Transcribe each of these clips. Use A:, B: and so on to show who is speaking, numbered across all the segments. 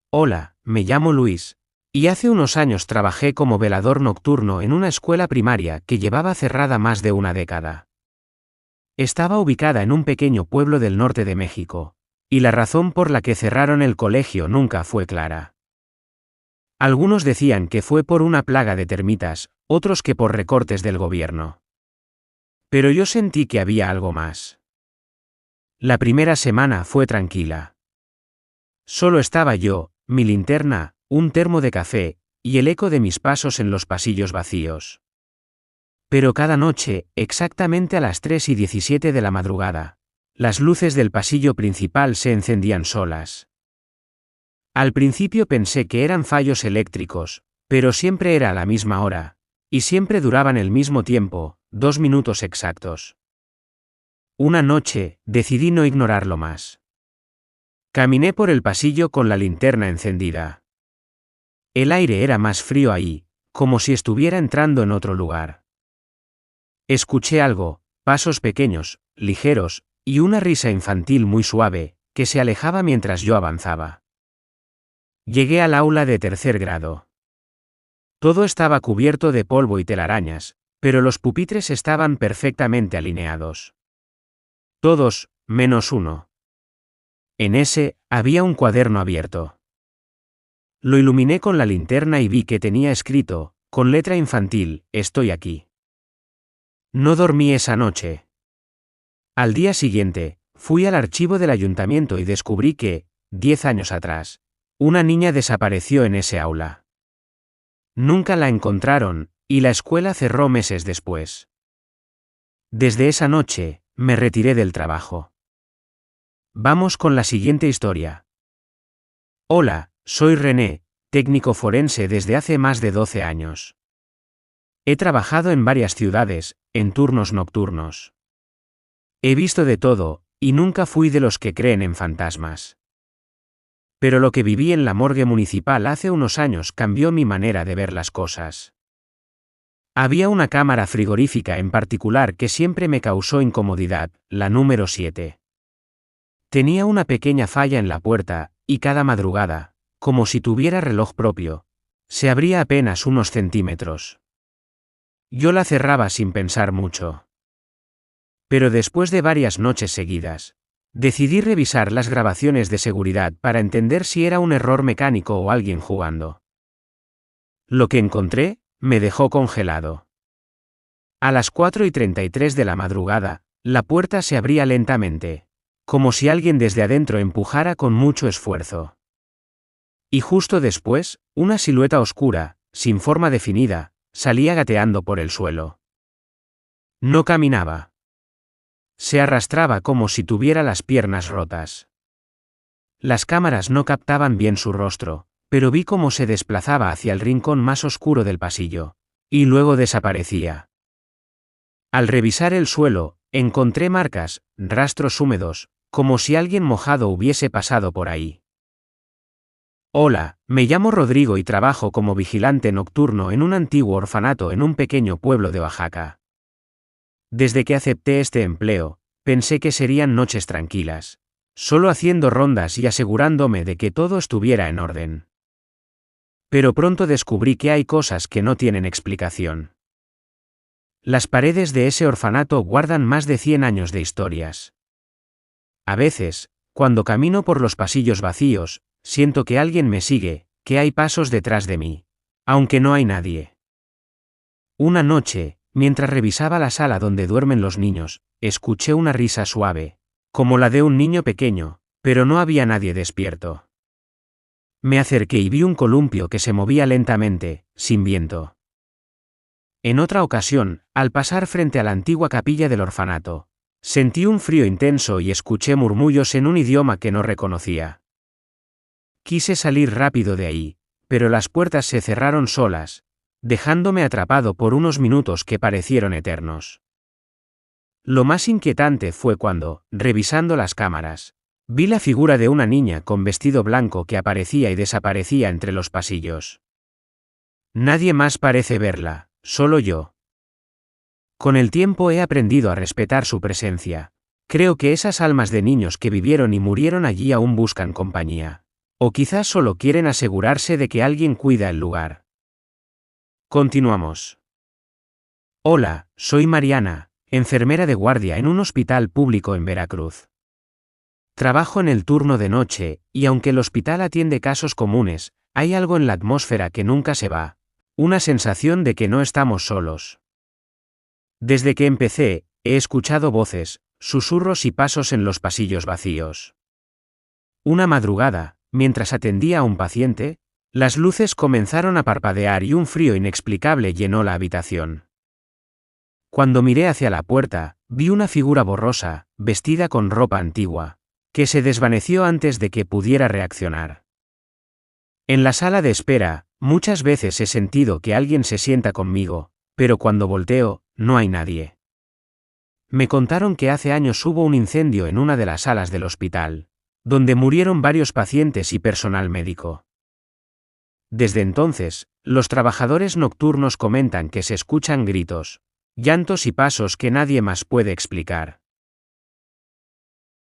A: Hola, me llamo Luis, y hace unos años trabajé como velador nocturno en una escuela primaria que llevaba cerrada más de una década. Estaba ubicada en un pequeño pueblo del norte de México, y la razón por la que cerraron el colegio nunca fue clara. Algunos decían que fue por una plaga de termitas, otros que por recortes del gobierno. Pero yo sentí que había algo más. La primera semana fue tranquila. Solo estaba yo, mi linterna, un termo de café, y el eco de mis pasos en los pasillos vacíos. Pero cada noche, exactamente a las 3:17 de la madrugada, las luces del pasillo principal se encendían solas. Al principio pensé que eran fallos eléctricos, pero siempre era a la misma hora, y siempre duraban el mismo tiempo, 2 minutos exactos. Una noche, decidí no ignorarlo más. Caminé por el pasillo con la linterna encendida. El aire era más frío ahí, como si estuviera entrando en otro lugar. Escuché algo, pasos pequeños, ligeros, y una risa infantil muy suave, que se alejaba mientras yo avanzaba. Llegué al aula de tercer grado. Todo estaba cubierto de polvo y telarañas, pero los pupitres estaban perfectamente alineados. Todos, menos uno. En ese, había un cuaderno abierto. Lo iluminé con la linterna y vi que tenía escrito, con letra infantil, «Estoy aquí». No dormí esa noche. Al día siguiente, fui al archivo del ayuntamiento y descubrí que, 10 años atrás, una niña desapareció en ese aula. Nunca la encontraron, y la escuela cerró meses después. Desde esa noche, me retiré del trabajo. Vamos con la siguiente historia. Hola, soy René, técnico forense desde hace más de 12 años. He trabajado en varias ciudades, en turnos nocturnos. He visto de todo, y nunca fui de los que creen en fantasmas. Pero lo que viví en la morgue municipal hace unos años cambió mi manera de ver las cosas. Había una cámara frigorífica en particular que siempre me causó incomodidad, la número 7. Tenía una pequeña falla en la puerta, y cada madrugada, como si tuviera reloj propio, se abría apenas unos centímetros. Yo la cerraba sin pensar mucho. Pero después de varias noches seguidas, decidí revisar las grabaciones de seguridad para entender si era un error mecánico o alguien jugando. Lo que encontré, me dejó congelado. A las 4:33 de la madrugada, la puerta se abría lentamente, como si alguien desde adentro empujara con mucho esfuerzo. Y justo después, una silueta oscura, sin forma definida, salía gateando por el suelo. No caminaba. Se arrastraba como si tuviera las piernas rotas. Las cámaras no captaban bien su rostro, pero vi cómo se desplazaba hacia el rincón más oscuro del pasillo, y luego desaparecía. Al revisar el suelo, encontré marcas, rastros húmedos, como si alguien mojado hubiese pasado por ahí. Hola, me llamo Rodrigo y trabajo como vigilante nocturno en un antiguo orfanato en un pequeño pueblo de Oaxaca. Desde que acepté este empleo, pensé que serían noches tranquilas, solo haciendo rondas y asegurándome de que todo estuviera en orden. Pero pronto descubrí que hay cosas que no tienen explicación. Las paredes de ese orfanato guardan más de 100 años de historias. A veces, cuando camino por los pasillos vacíos, siento que alguien me sigue, que hay pasos detrás de mí, aunque no hay nadie. Una noche, mientras revisaba la sala donde duermen los niños, escuché una risa suave, como la de un niño pequeño, pero no había nadie despierto. Me acerqué y vi un columpio que se movía lentamente, sin viento. En otra ocasión, al pasar frente a la antigua capilla del orfanato, sentí un frío intenso y escuché murmullos en un idioma que no reconocía. Quise salir rápido de ahí, pero las puertas se cerraron solas, dejándome atrapado por unos minutos que parecieron eternos. Lo más inquietante fue cuando, revisando las cámaras, vi la figura de una niña con vestido blanco que aparecía y desaparecía entre los pasillos. Nadie más parece verla, solo yo. Con el tiempo he aprendido a respetar su presencia. Creo que esas almas de niños que vivieron y murieron allí aún buscan compañía. O quizás solo quieren asegurarse de que alguien cuida el lugar. Continuamos. Hola, soy Mariana, enfermera de guardia en un hospital público en Veracruz. Trabajo en el turno de noche, y aunque el hospital atiende casos comunes, hay algo en la atmósfera que nunca se va, una sensación de que no estamos solos. Desde que empecé, he escuchado voces, susurros y pasos en los pasillos vacíos. Una madrugada, mientras atendía a un paciente, las luces comenzaron a parpadear y un frío inexplicable llenó la habitación. Cuando miré hacia la puerta, vi una figura borrosa, vestida con ropa antigua, que se desvaneció antes de que pudiera reaccionar. En la sala de espera, muchas veces he sentido que alguien se sienta conmigo, pero cuando volteo, no hay nadie. Me contaron que hace años hubo un incendio en una de las salas del hospital, donde murieron varios pacientes y personal médico. Desde entonces, los trabajadores nocturnos comentan que se escuchan gritos, llantos y pasos que nadie más puede explicar.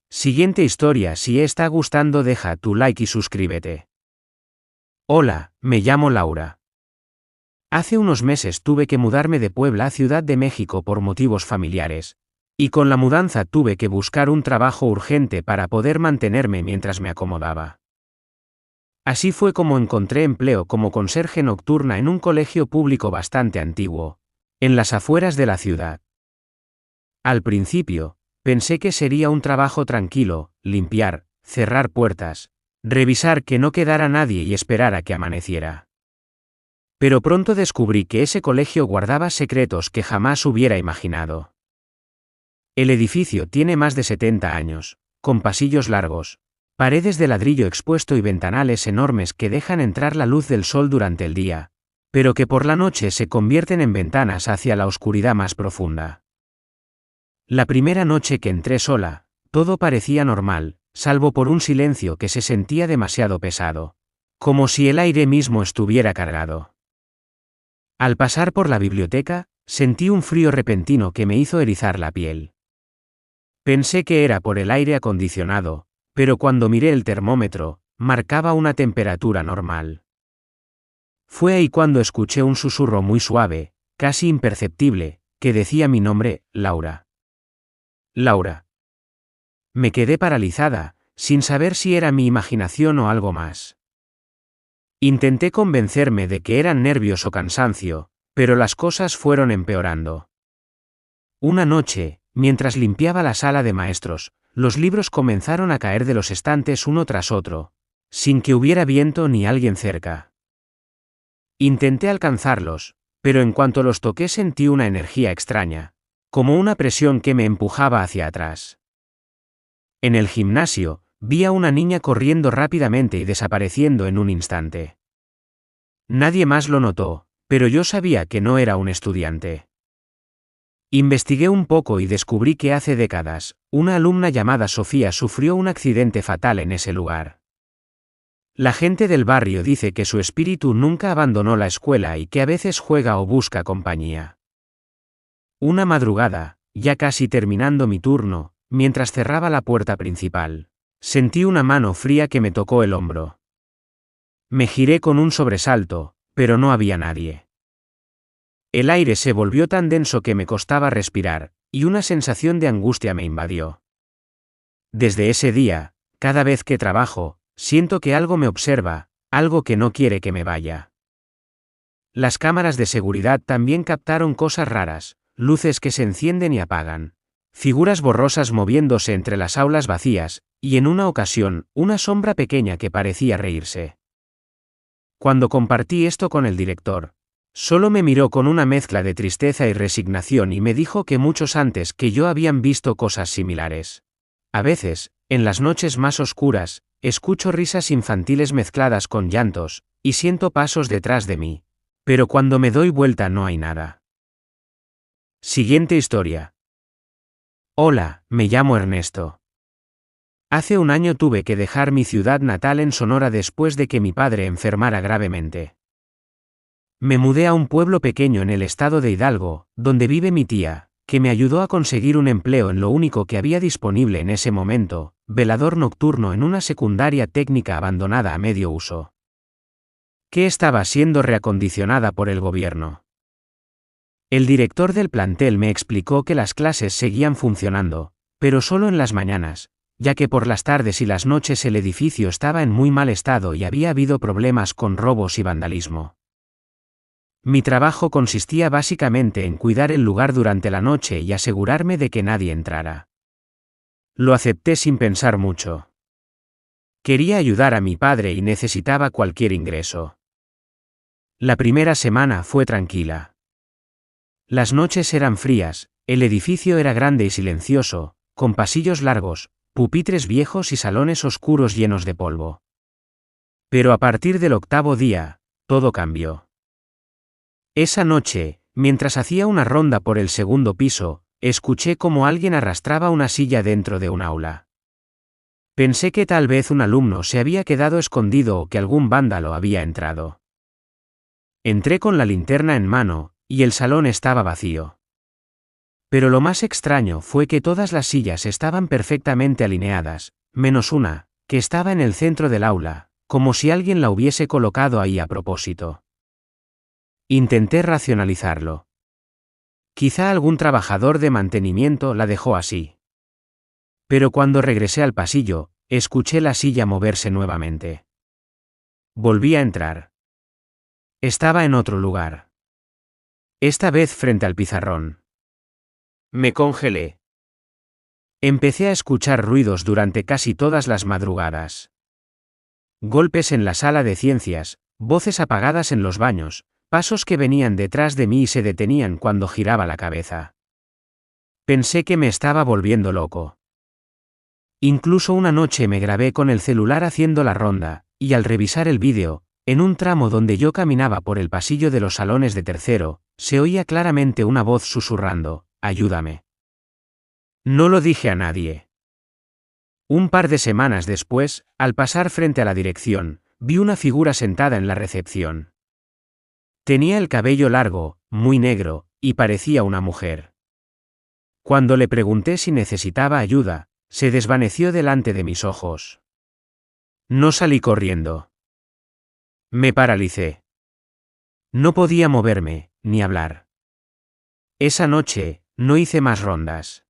A: Siguiente historia. Si está gustando, deja tu like y suscríbete. Hola, me llamo Laura. Hace unos meses tuve que mudarme de Puebla a Ciudad de México por motivos familiares, y con la mudanza tuve que buscar un trabajo urgente para poder mantenerme mientras me acomodaba. Así fue como encontré empleo como conserje nocturna en un colegio público bastante antiguo, en las afueras de la ciudad. Al principio, pensé que sería un trabajo tranquilo, limpiar, cerrar puertas, revisar que no quedara nadie y esperar a que amaneciera. Pero pronto descubrí que ese colegio guardaba secretos que jamás hubiera imaginado. El edificio tiene más de 70 años, con pasillos largos, paredes de ladrillo expuesto y ventanales enormes que dejan entrar la luz del sol durante el día, pero que por la noche se convierten en ventanas hacia la oscuridad más profunda. La primera noche que entré sola, todo parecía normal, salvo por un silencio que se sentía demasiado pesado, como si el aire mismo estuviera cargado. Al pasar por la biblioteca, sentí un frío repentino que me hizo erizar la piel. Pensé que era por el aire acondicionado, pero cuando miré el termómetro, marcaba una temperatura normal. Fue ahí cuando escuché un susurro muy suave, casi imperceptible, que decía mi nombre, Laura. Laura. Me quedé paralizada, sin saber si era mi imaginación o algo más. Intenté convencerme de que eran nervios o cansancio, pero las cosas fueron empeorando. Una noche, mientras limpiaba la sala de maestros, los libros comenzaron a caer de los estantes uno tras otro, sin que hubiera viento ni alguien cerca. Intenté alcanzarlos, pero en cuanto los toqué sentí una energía extraña, como una presión que me empujaba hacia atrás. En el gimnasio, vi a una niña corriendo rápidamente y desapareciendo en un instante. Nadie más lo notó, pero yo sabía que no era un estudiante. Investigué un poco y descubrí que hace décadas, una alumna llamada Sofía sufrió un accidente fatal en ese lugar. La gente del barrio dice que su espíritu nunca abandonó la escuela y que a veces juega o busca compañía. Una madrugada, ya casi terminando mi turno, mientras cerraba la puerta principal, sentí una mano fría que me tocó el hombro. Me giré con un sobresalto, pero no había nadie. El aire se volvió tan denso que me costaba respirar, y una sensación de angustia me invadió. Desde ese día, cada vez que trabajo, siento que algo me observa, algo que no quiere que me vaya. Las cámaras de seguridad también captaron cosas raras, luces que se encienden y apagan, figuras borrosas moviéndose entre las aulas vacías, y en una ocasión, una sombra pequeña que parecía reírse. Cuando compartí esto con el director, solo me miró con una mezcla de tristeza y resignación y me dijo que muchos antes que yo habían visto cosas similares. A veces, en las noches más oscuras, escucho risas infantiles mezcladas con llantos, y siento pasos detrás de mí. Pero cuando me doy vuelta no hay nada. Siguiente historia. Hola, me llamo Ernesto. Hace un año tuve que dejar mi ciudad natal en Sonora después de que mi padre enfermara gravemente. Me mudé a un pueblo pequeño en el estado de Hidalgo, donde vive mi tía, que me ayudó a conseguir un empleo en lo único que había disponible en ese momento, velador nocturno en una secundaria técnica abandonada a medio uso, que estaba siendo reacondicionada por el gobierno. El director del plantel me explicó que las clases seguían funcionando, pero solo en las mañanas, ya que por las tardes y las noches el edificio estaba en muy mal estado y había habido problemas con robos y vandalismo. Mi trabajo consistía básicamente en cuidar el lugar durante la noche y asegurarme de que nadie entrara. Lo acepté sin pensar mucho. Quería ayudar a mi padre y necesitaba cualquier ingreso. La primera semana fue tranquila. Las noches eran frías, el edificio era grande y silencioso, con pasillos largos, pupitres viejos y salones oscuros llenos de polvo. Pero a partir del 8º día, todo cambió. Esa noche, mientras hacía una ronda por el 2º piso, escuché cómo alguien arrastraba una silla dentro de un aula. Pensé que tal vez un alumno se había quedado escondido o que algún vándalo había entrado. Entré con la linterna en mano, y el salón estaba vacío. Pero lo más extraño fue que todas las sillas estaban perfectamente alineadas, menos una, que estaba en el centro del aula, como si alguien la hubiese colocado ahí a propósito. Intenté racionalizarlo. Quizá algún trabajador de mantenimiento la dejó así. Pero cuando regresé al pasillo, escuché la silla moverse nuevamente. Volví a entrar. Estaba en otro lugar. Esta vez frente al pizarrón. Me congelé. Empecé a escuchar ruidos durante casi todas las madrugadas. Golpes en la sala de ciencias, voces apagadas en los baños, pasos que venían detrás de mí y se detenían cuando giraba la cabeza. Pensé que me estaba volviendo loco. Incluso una noche me grabé con el celular haciendo la ronda, y al revisar el vídeo, en un tramo donde yo caminaba por el pasillo de los salones de tercero, se oía claramente una voz susurrando, «Ayúdame». No lo dije a nadie. Un par de semanas después, al pasar frente a la dirección, vi una figura sentada en la recepción. Tenía el cabello largo, muy negro, y parecía una mujer. Cuando le pregunté si necesitaba ayuda, se desvaneció delante de mis ojos. No salí corriendo. Me paralicé. No podía moverme, ni hablar. Esa noche, no hice más rondas.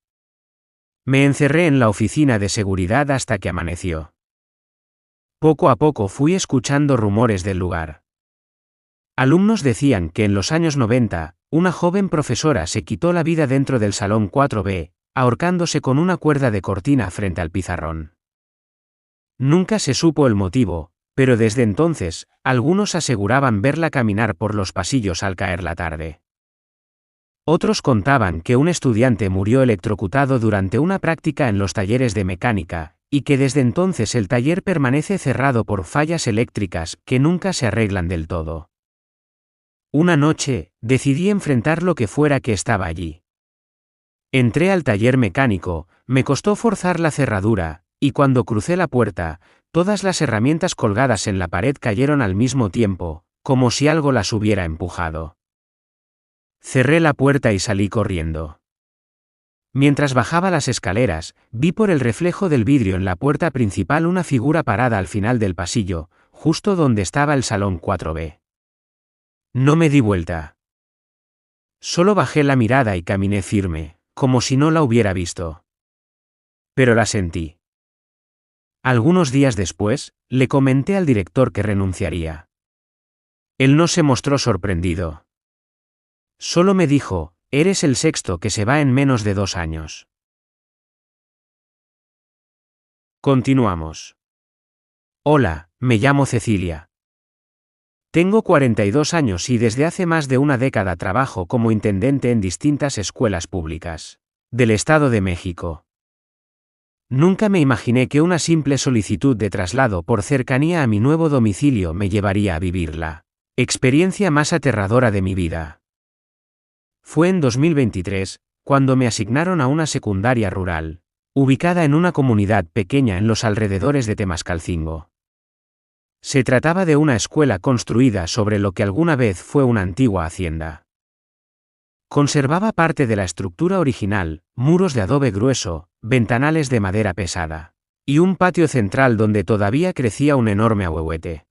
A: Me encerré en la oficina de seguridad hasta que amaneció. Poco a poco fui escuchando rumores del lugar. Alumnos decían que en los años 90, una joven profesora se quitó la vida dentro del salón 4B, ahorcándose con una cuerda de cortina frente al pizarrón. Nunca se supo el motivo, pero desde entonces, algunos aseguraban verla caminar por los pasillos al caer la tarde. Otros contaban que un estudiante murió electrocutado durante una práctica en los talleres de mecánica, y que desde entonces el taller permanece cerrado por fallas eléctricas que nunca se arreglan del todo. Una noche, decidí enfrentar lo que fuera que estaba allí. Entré al taller mecánico, me costó forzar la cerradura, y cuando crucé la puerta, todas las herramientas colgadas en la pared cayeron al mismo tiempo, como si algo las hubiera empujado. Cerré la puerta y salí corriendo. Mientras bajaba las escaleras, vi por el reflejo del vidrio en la puerta principal una figura parada al final del pasillo, justo donde estaba el salón 4B. No me di vuelta. Solo bajé la mirada y caminé firme, como si no la hubiera visto. Pero la sentí. Algunos días después, le comenté al director que renunciaría. Él no se mostró sorprendido. Solo me dijo, eres el sexto que se va en menos de 2 años. Continuamos. Hola, me llamo Cecilia. Tengo 42 años y desde hace más de una década trabajo como intendente en distintas escuelas públicas del Estado de México. Nunca me imaginé que una simple solicitud de traslado por cercanía a mi nuevo domicilio me llevaría a vivir la experiencia más aterradora de mi vida. Fue en 2023, cuando me asignaron a una secundaria rural, ubicada en una comunidad pequeña en los alrededores de Temascalcingo. Se trataba de una escuela construida sobre lo que alguna vez fue una antigua hacienda. Conservaba parte de la estructura original, muros de adobe grueso, ventanales de madera pesada. Y un patio central donde todavía crecía un enorme ahuehuete.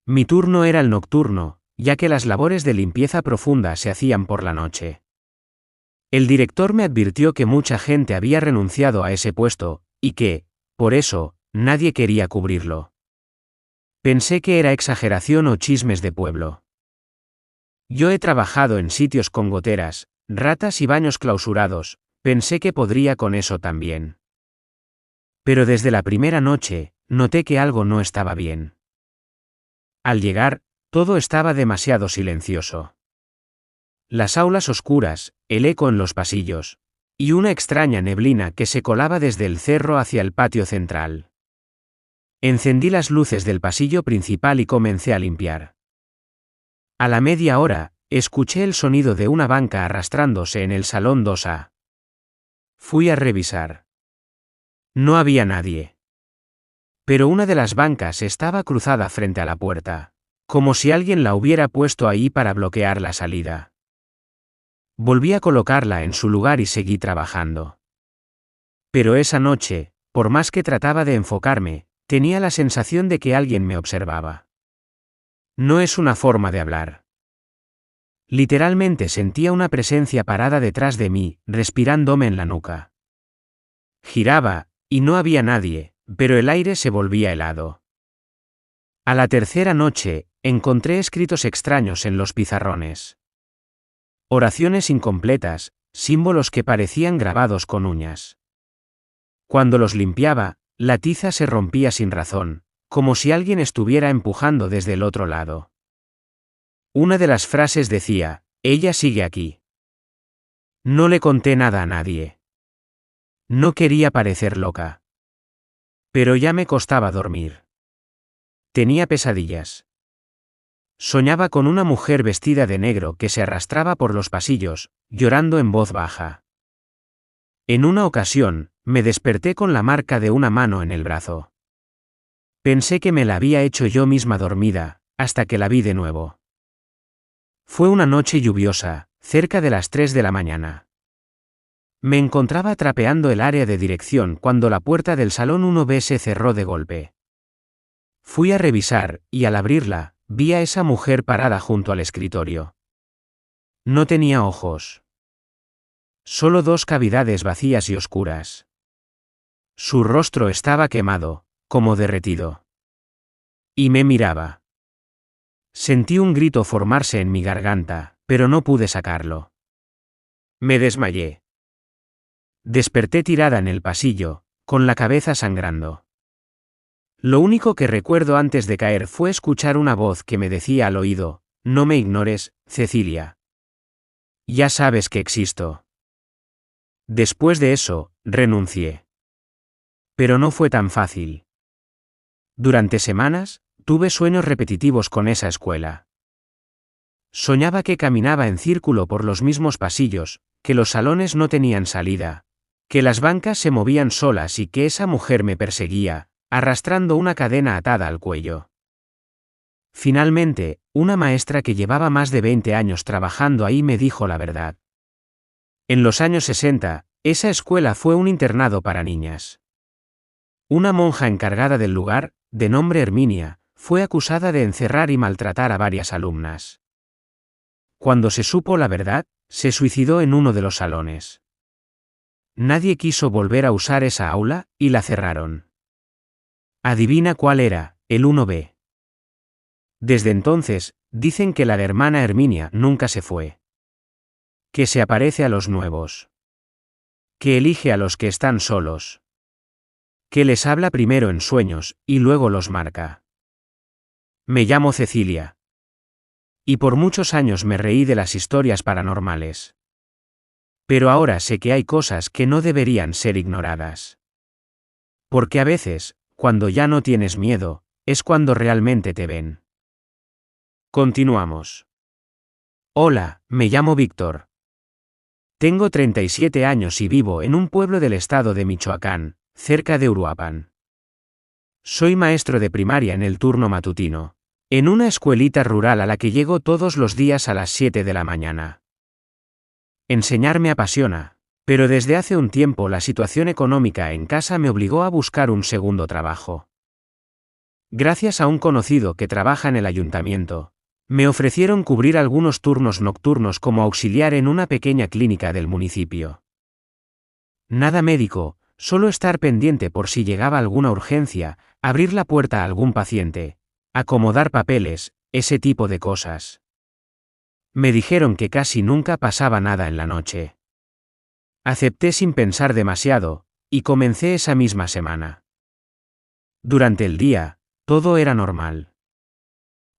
A: Mi turno era el nocturno, ya que las labores de limpieza profunda se hacían por la noche. El director me advirtió que mucha gente había renunciado a ese puesto, y que, por eso, nadie quería cubrirlo. Pensé que era exageración o chismes de pueblo. Yo he trabajado en sitios con goteras, ratas y baños clausurados, pensé que podría con eso también. Pero desde la primera noche, noté que algo no estaba bien. Al llegar, todo estaba demasiado silencioso. Las aulas oscuras, el eco en los pasillos, y una extraña neblina que se colaba desde el cerro hacia el patio central. Encendí las luces del pasillo principal y comencé a limpiar. A la media hora, escuché el sonido de una banca arrastrándose en el salón 2A. Fui a revisar. No había nadie. Pero una de las bancas estaba cruzada frente a la puerta, como si alguien la hubiera puesto ahí para bloquear la salida. Volví a colocarla en su lugar y seguí trabajando. Pero esa noche, por más que trataba de enfocarme, tenía la sensación de que alguien me observaba. No es una forma de hablar. Literalmente sentía una presencia parada detrás de mí, respirándome en la nuca. Giraba, y no había nadie, pero el aire se volvía helado. A la tercera noche, encontré escritos extraños en los pizarrones. Oraciones incompletas, símbolos que parecían grabados con uñas. Cuando los limpiaba, la tiza se rompía sin razón, como si alguien estuviera empujando desde el otro lado. Una de las frases decía, «Ella sigue aquí». No le conté nada a nadie. No quería parecer loca. Pero ya me costaba dormir. Tenía pesadillas. Soñaba con una mujer vestida de negro que se arrastraba por los pasillos, llorando en voz baja. En una ocasión, me desperté con la marca de una mano en el brazo. Pensé que me la había hecho yo misma dormida, hasta que la vi de nuevo. Fue una noche lluviosa, cerca de las 3 de la mañana. Me encontraba trapeando el área de dirección cuando la puerta del salón 1B se cerró de golpe. Fui a revisar, y al abrirla, vi a esa mujer parada junto al escritorio. No tenía ojos. Solo 2 cavidades vacías y oscuras. Su rostro estaba quemado, como derretido. Y me miraba. Sentí un grito formarse en mi garganta, pero no pude sacarlo. Me desmayé. Desperté tirada en el pasillo, con la cabeza sangrando. Lo único que recuerdo antes de caer fue escuchar una voz que me decía al oído, «No me ignores, Cecilia. Ya sabes que existo». Después de eso, renuncié. Pero no fue tan fácil. Durante semanas, tuve sueños repetitivos con esa escuela. Soñaba que caminaba en círculo por los mismos pasillos, que los salones no tenían salida, que las bancas se movían solas y que esa mujer me perseguía, arrastrando una cadena atada al cuello. Finalmente, una maestra que llevaba más de 20 años trabajando ahí me dijo la verdad. En los años 60, esa escuela fue un internado para niñas. Una monja encargada del lugar, de nombre Herminia, fue acusada de encerrar y maltratar a varias alumnas. Cuando se supo la verdad, se suicidó en uno de los salones. Nadie quiso volver a usar esa aula, y la cerraron. Adivina cuál era, el 1B. Desde entonces, dicen que la hermana Herminia nunca se fue. Que se aparece a los nuevos. Que elige a los que están solos. Que les habla primero en sueños, y luego los marca. Me llamo Cecilia. Y por muchos años me reí de las historias paranormales. Pero ahora sé que hay cosas que no deberían ser ignoradas. Porque a veces, cuando ya no tienes miedo, es cuando realmente te ven. Continuamos. Hola, me llamo Víctor. Tengo 37 años y vivo en un pueblo del estado de Michoacán, cerca de Uruapan. Soy maestro de primaria en el turno matutino, en una escuelita rural a la que llego todos los días a las 7 de la mañana. Enseñar me apasiona, Pero desde hace un tiempo la situación económica en casa me obligó a buscar un segundo trabajo. Gracias a un conocido que trabaja en el ayuntamiento, me ofrecieron cubrir algunos turnos nocturnos como auxiliar en una pequeña clínica del municipio. Nada médico, solo estar pendiente por si llegaba alguna urgencia, abrir la puerta a algún paciente, acomodar papeles, ese tipo de cosas. Me dijeron que casi nunca pasaba nada en la noche. Acepté sin pensar demasiado, y comencé esa misma semana. Durante el día, todo era normal.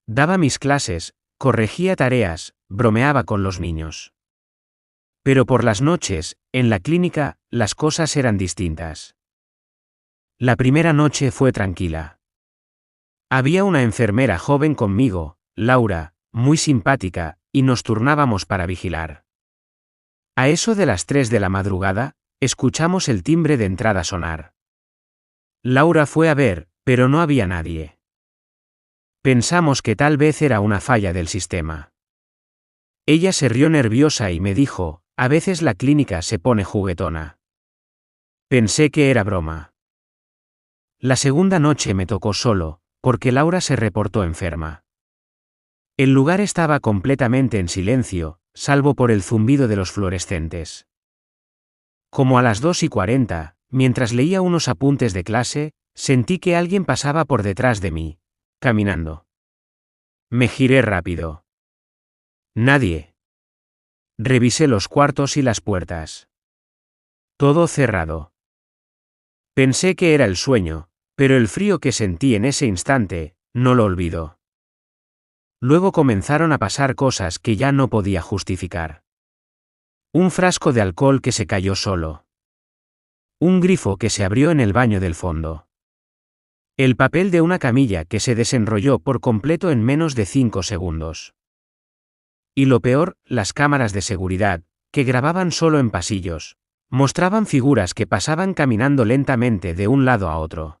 A: Daba mis clases, corregía tareas, bromeaba con los niños. Pero por las noches, en la clínica, las cosas eran distintas. La primera noche fue tranquila. Había una enfermera joven conmigo, Laura, muy simpática, y nos turnábamos para vigilar. A eso de las 3 de la madrugada, escuchamos el timbre de entrada sonar. Laura fue a ver, pero no había nadie. Pensamos que tal vez era una falla del sistema. Ella se rió nerviosa y me dijo, a veces la clínica se pone juguetona. Pensé que era broma. La segunda noche me tocó solo, porque Laura se reportó enferma. El lugar estaba completamente en silencio, salvo por el zumbido de los fluorescentes. Como a las 2:40, mientras leía unos apuntes de clase, sentí que alguien pasaba por detrás de mí, caminando. Me giré rápido. Nadie. Revisé los cuartos y las puertas. Todo cerrado. Pensé que era el sueño, pero el frío que sentí en ese instante, no lo olvido. Luego comenzaron a pasar cosas que ya no podía justificar. Un frasco de alcohol que se cayó solo. Un grifo que se abrió en el baño del fondo. El papel de una camilla que se desenrolló por completo en menos de 5 segundos. Y lo peor, las cámaras de seguridad, que grababan solo en pasillos, mostraban figuras que pasaban caminando lentamente de un lado a otro.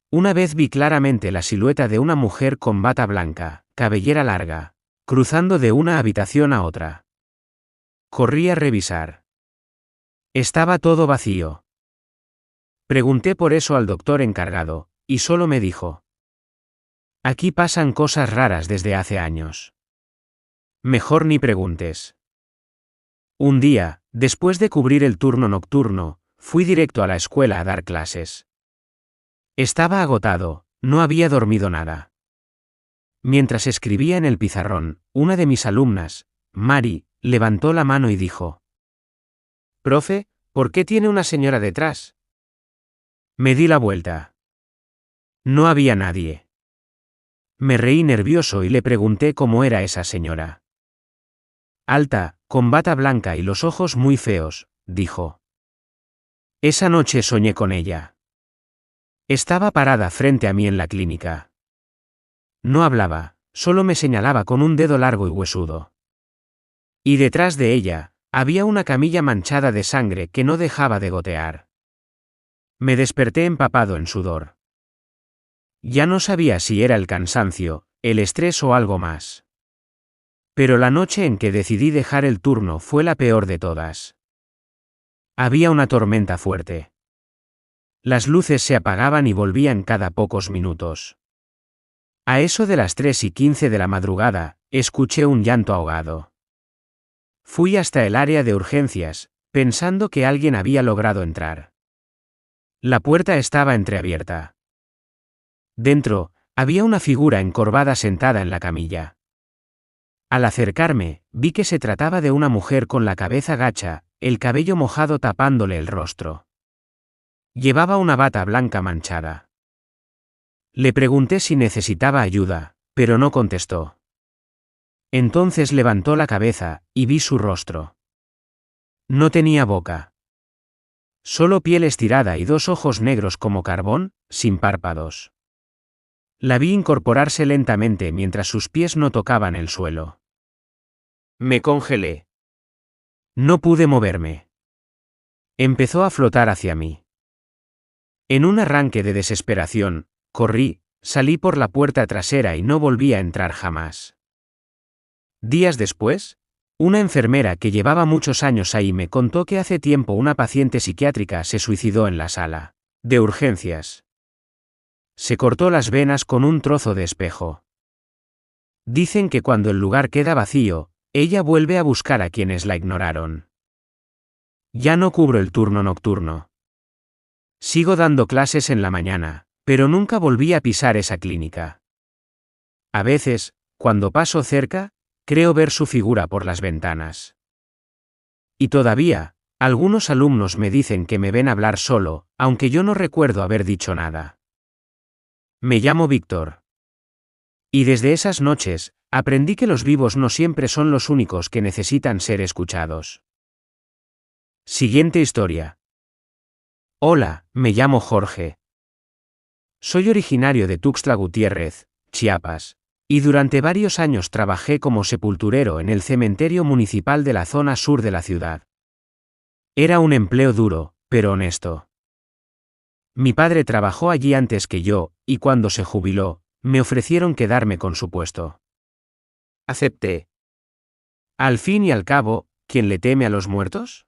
A: Una vez vi claramente la silueta de una mujer con bata blanca, cabellera larga, cruzando de una habitación a otra. Corrí a revisar. Estaba todo vacío. Pregunté por eso al doctor encargado, y solo me dijo: aquí pasan cosas raras desde hace años. Mejor ni preguntes. Un día, después de cubrir el turno nocturno, fui directo a la escuela a dar clases. Estaba agotado, no había dormido nada. Mientras escribía en el pizarrón, una de mis alumnas, Mari, levantó la mano y dijo: «Profe, ¿por qué tiene una señora detrás?» Me di la vuelta. No había nadie. Me reí nervioso y le pregunté cómo era esa señora. Alta, con bata blanca y los ojos muy feos, dijo. Esa noche soñé con ella. Estaba parada frente a mí en la clínica. No hablaba, solo me señalaba con un dedo largo y huesudo. Y detrás de ella, había una camilla manchada de sangre que no dejaba de gotear. Me desperté empapado en sudor. Ya no sabía si era el cansancio, el estrés o algo más. Pero la noche en que decidí dejar el turno fue la peor de todas. Había una tormenta fuerte. Las luces se apagaban y volvían cada pocos minutos. A eso de las 3:15 de la madrugada, escuché un llanto ahogado. Fui hasta el área de urgencias, pensando que alguien había logrado entrar. La puerta estaba entreabierta. Dentro, había una figura encorvada sentada en la camilla. Al acercarme, vi que se trataba de una mujer con la cabeza gacha, el cabello mojado tapándole el rostro. Llevaba una bata blanca manchada. Le pregunté si necesitaba ayuda, pero no contestó. Entonces levantó la cabeza, y vi su rostro. No tenía boca. Solo piel estirada y dos ojos negros como carbón, sin párpados. La vi incorporarse lentamente mientras sus pies no tocaban el suelo. Me congelé. No pude moverme. Empezó a flotar hacia mí. En un arranque de desesperación, corrí, salí por la puerta trasera y no volví a entrar jamás. Días después, Una enfermera que llevaba muchos años ahí me contó que hace tiempo una paciente psiquiátrica se suicidó en la sala de urgencias. Se cortó las venas con un trozo de espejo. Dicen que cuando el lugar queda vacío, ella vuelve a buscar a quienes la ignoraron. Ya no cubro el turno nocturno. Sigo dando clases en la mañana, pero nunca volví a pisar esa clínica. A veces, cuando paso cerca, creo ver su figura por las ventanas. Y todavía, algunos alumnos me dicen que me ven hablar solo, aunque yo no recuerdo haber dicho nada. Me llamo Víctor. Y desde esas noches, aprendí que los vivos no siempre son los únicos que necesitan ser escuchados. Siguiente historia. Hola, me llamo Jorge. Soy originario de Tuxtla Gutiérrez, Chiapas, y durante varios años trabajé como sepulturero en el cementerio municipal de la zona sur de la ciudad. Era un empleo duro, pero honesto. Mi padre trabajó allí antes que yo, y cuando se jubiló, me ofrecieron quedarme con su puesto. Acepté. Al fin y al cabo, ¿quién le teme a los muertos?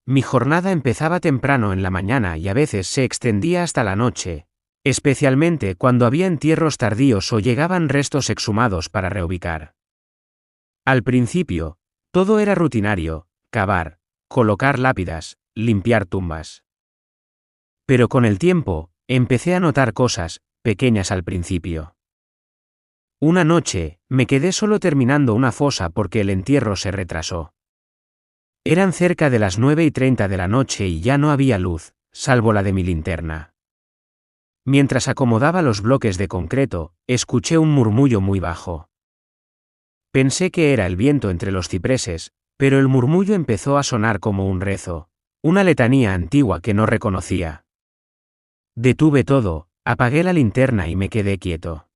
A: Mi jornada empezaba temprano en la mañana y a veces se extendía hasta la noche, especialmente cuando había entierros tardíos o llegaban restos exhumados para reubicar. Al principio, todo era rutinario: cavar, colocar lápidas, limpiar tumbas. Pero con el tiempo, empecé a notar cosas, pequeñas al principio. Una noche, me quedé solo terminando una fosa porque el entierro se retrasó. Eran cerca de las 9:30 de la noche y ya no había luz, salvo la de mi linterna. Mientras acomodaba los bloques de concreto, escuché un murmullo muy bajo. Pensé que era el viento entre los cipreses, pero el murmullo empezó a sonar como un rezo, una letanía antigua que no reconocía. Detuve todo, apagué la linterna y me quedé quieto.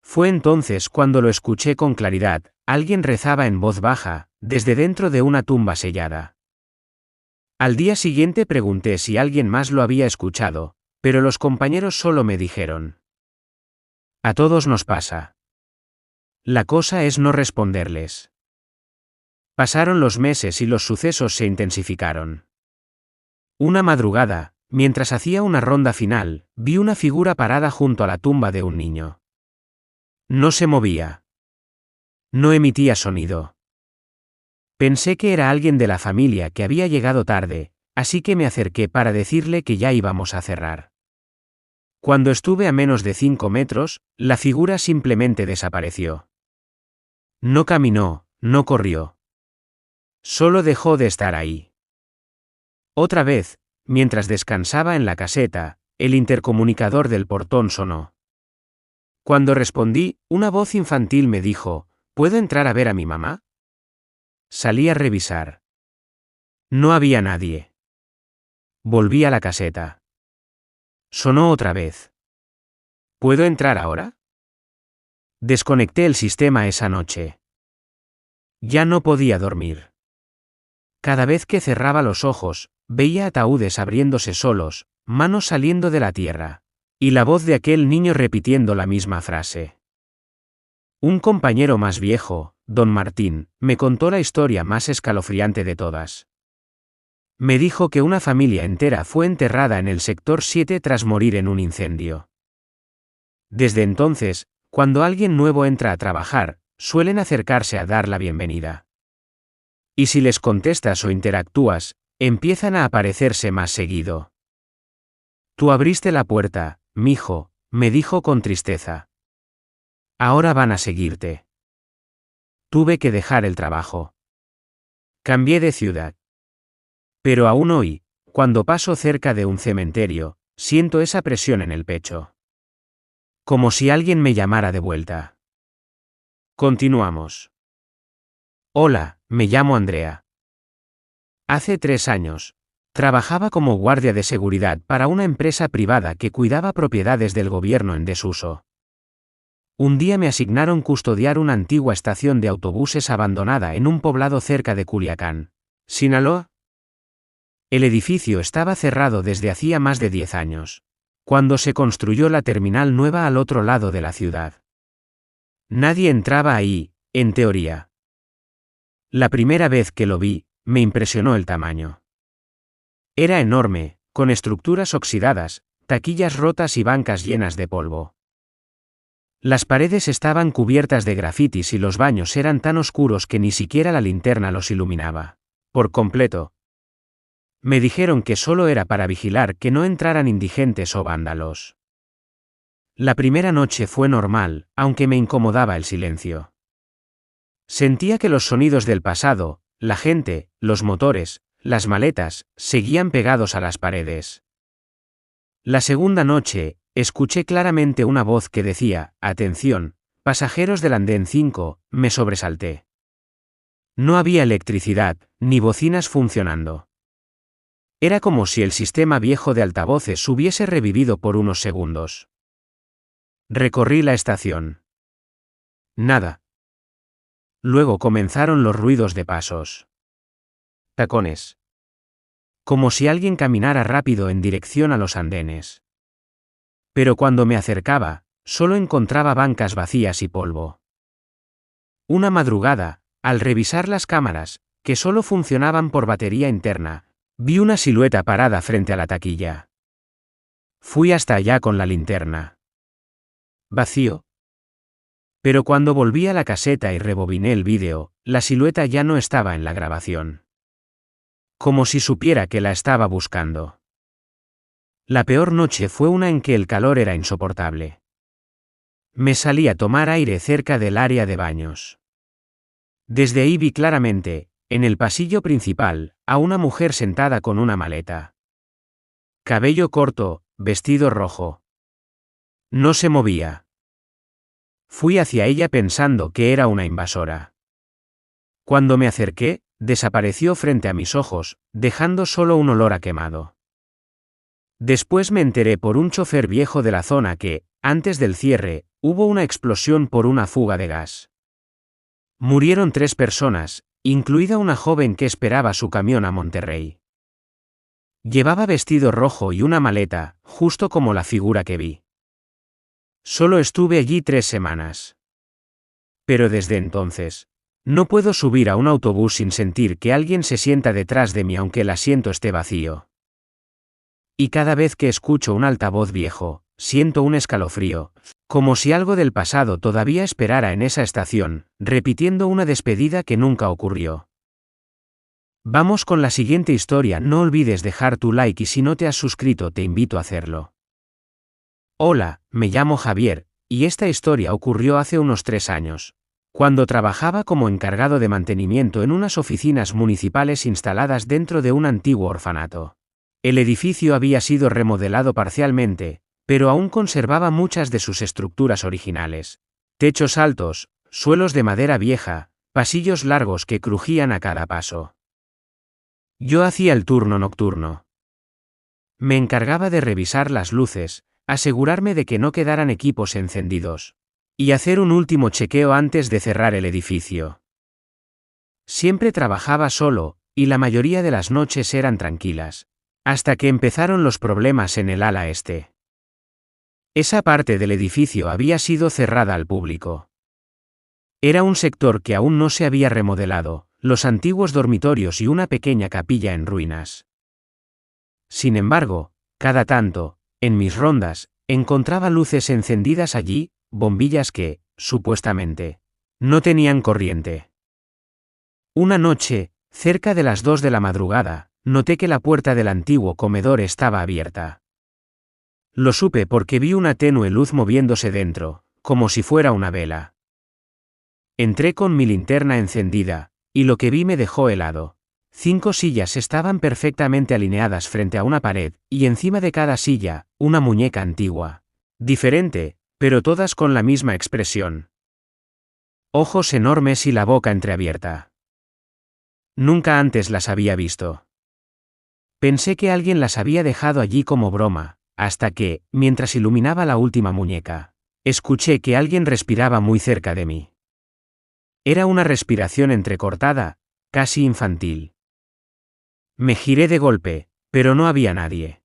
A: Fue entonces cuando lo escuché con claridad: alguien rezaba en voz baja, desde dentro de una tumba sellada. Al día siguiente pregunté si alguien más lo había escuchado, pero los compañeros solo me dijeron: a todos nos pasa. La cosa es no responderles. Pasaron los meses y los sucesos se intensificaron. Una madrugada, mientras hacía una ronda final, vi una figura parada junto a la tumba de un niño. No se movía. No emitía sonido. Pensé que era alguien de la familia que había llegado tarde, así que me acerqué para decirle que ya íbamos a cerrar. Cuando estuve a menos de 5 metros, la figura simplemente desapareció. No caminó, no corrió. Solo dejó de estar ahí. Otra vez, mientras descansaba en la caseta, el intercomunicador del portón sonó. Cuando respondí, una voz infantil me dijo: ¿puedo entrar a ver a mi mamá? Salí a revisar. No había nadie. Volví a la caseta. Sonó otra vez. ¿Puedo entrar ahora? Desconecté el sistema esa noche. Ya no podía dormir. Cada vez que cerraba los ojos, veía ataúdes abriéndose solos, manos saliendo de la tierra, y la voz de aquel niño repitiendo la misma frase. Un compañero más viejo, don Martín, me contó la historia más escalofriante de todas. Me dijo que una familia entera fue enterrada en el sector 7 tras morir en un incendio. Desde entonces, cuando alguien nuevo entra a trabajar, suelen acercarse a dar la bienvenida. Y si les contestas o interactúas, empiezan a aparecerse más seguido. Tú abriste la puerta, mijo, me dijo con tristeza. Ahora van a seguirte. Tuve que dejar el trabajo. Cambié de ciudad. Pero aún hoy, cuando paso cerca de un cementerio, siento esa presión en el pecho. Como si alguien me llamara de vuelta. Continuamos. Hola, me llamo Andrea. Hace 3 años, trabajaba como guardia de seguridad para una empresa privada que cuidaba propiedades del gobierno en desuso. Un día me asignaron custodiar una antigua estación de autobuses abandonada en un poblado cerca de Culiacán, Sinaloa. El edificio estaba cerrado desde hacía más de 10 años, cuando se construyó la terminal nueva al otro lado de la ciudad. Nadie entraba ahí, en teoría. La primera vez que lo vi, me impresionó el tamaño. Era enorme, con estructuras oxidadas, taquillas rotas y bancas llenas de polvo. Las paredes estaban cubiertas de grafitis y los baños eran tan oscuros que ni siquiera la linterna los iluminaba. Por completo. Me dijeron que solo era para vigilar que no entraran indigentes o vándalos. La primera noche fue normal, aunque me incomodaba el silencio. Sentía que los sonidos del pasado, la gente, los motores, las maletas, seguían pegados a las paredes. La segunda noche, escuché claramente una voz que decía, «Atención, pasajeros del andén 5», me sobresalté. No había electricidad, ni bocinas funcionando. Era como si el sistema viejo de altavoces hubiese revivido por unos segundos. Recorrí la estación. Nada. Luego comenzaron los ruidos de pasos. Tacones. Como si alguien caminara rápido en dirección a los andenes. Pero cuando me acercaba, solo encontraba bancas vacías y polvo. Una madrugada, al revisar las cámaras, que solo funcionaban por batería interna, vi una silueta parada frente a la taquilla. Fui hasta allá con la linterna. Vacío. Pero cuando volví a la caseta y rebobiné el vídeo, la silueta ya no estaba en la grabación. Como si supiera que la estaba buscando. La peor noche fue una en que el calor era insoportable. Me salí a tomar aire cerca del área de baños. Desde ahí vi claramente, en el pasillo principal, a una mujer sentada con una maleta. Cabello corto, vestido rojo. No se movía. Fui hacia ella pensando que era una invasora. Cuando me acerqué, desapareció frente a mis ojos, dejando solo un olor a quemado. Después me enteré por un chofer viejo de la zona que, antes del cierre, hubo una explosión por una fuga de gas. Murieron 3 personas, incluida una joven que esperaba su camión a Monterrey. Llevaba vestido rojo y una maleta, justo como la figura que vi. Solo estuve allí 3 semanas. Pero desde entonces, no puedo subir a un autobús sin sentir que alguien se sienta detrás de mí aunque el asiento esté vacío. Y cada vez que escucho un altavoz viejo, siento un escalofrío, como si algo del pasado todavía esperara en esa estación, repitiendo una despedida que nunca ocurrió. Vamos con la siguiente historia. No olvides dejar tu like y si no te has suscrito te invito a hacerlo. Hola, me llamo Javier, y esta historia ocurrió hace unos 3 años, cuando trabajaba como encargado de mantenimiento en unas oficinas municipales instaladas dentro de un antiguo orfanato. El edificio había sido remodelado parcialmente, pero aún conservaba muchas de sus estructuras originales. Techos altos, suelos de madera vieja, pasillos largos que crujían a cada paso. Yo hacía el turno nocturno. Me encargaba de revisar las luces, asegurarme de que no quedaran equipos encendidos, y hacer un último chequeo antes de cerrar el edificio. Siempre trabajaba solo, y la mayoría de las noches eran tranquilas, hasta que empezaron los problemas en el ala este. Esa parte del edificio había sido cerrada al público. Era un sector que aún no se había remodelado, los antiguos dormitorios y una pequeña capilla en ruinas. Sin embargo, cada tanto, en mis rondas, encontraba luces encendidas allí, bombillas que, supuestamente, no tenían corriente. Una noche, cerca de las 2 de la madrugada, noté que la puerta del antiguo comedor estaba abierta. Lo supe porque vi una tenue luz moviéndose dentro, como si fuera una vela. Entré con mi linterna encendida, y lo que vi me dejó helado. 5 sillas estaban perfectamente alineadas frente a una pared, y encima de cada silla, una muñeca antigua. Diferente, pero todas con la misma expresión. Ojos enormes y la boca entreabierta. Nunca antes las había visto. Pensé que alguien las había dejado allí como broma, hasta que, mientras iluminaba la última muñeca, escuché que alguien respiraba muy cerca de mí. Era una respiración entrecortada, casi infantil. Me giré de golpe, pero no había nadie.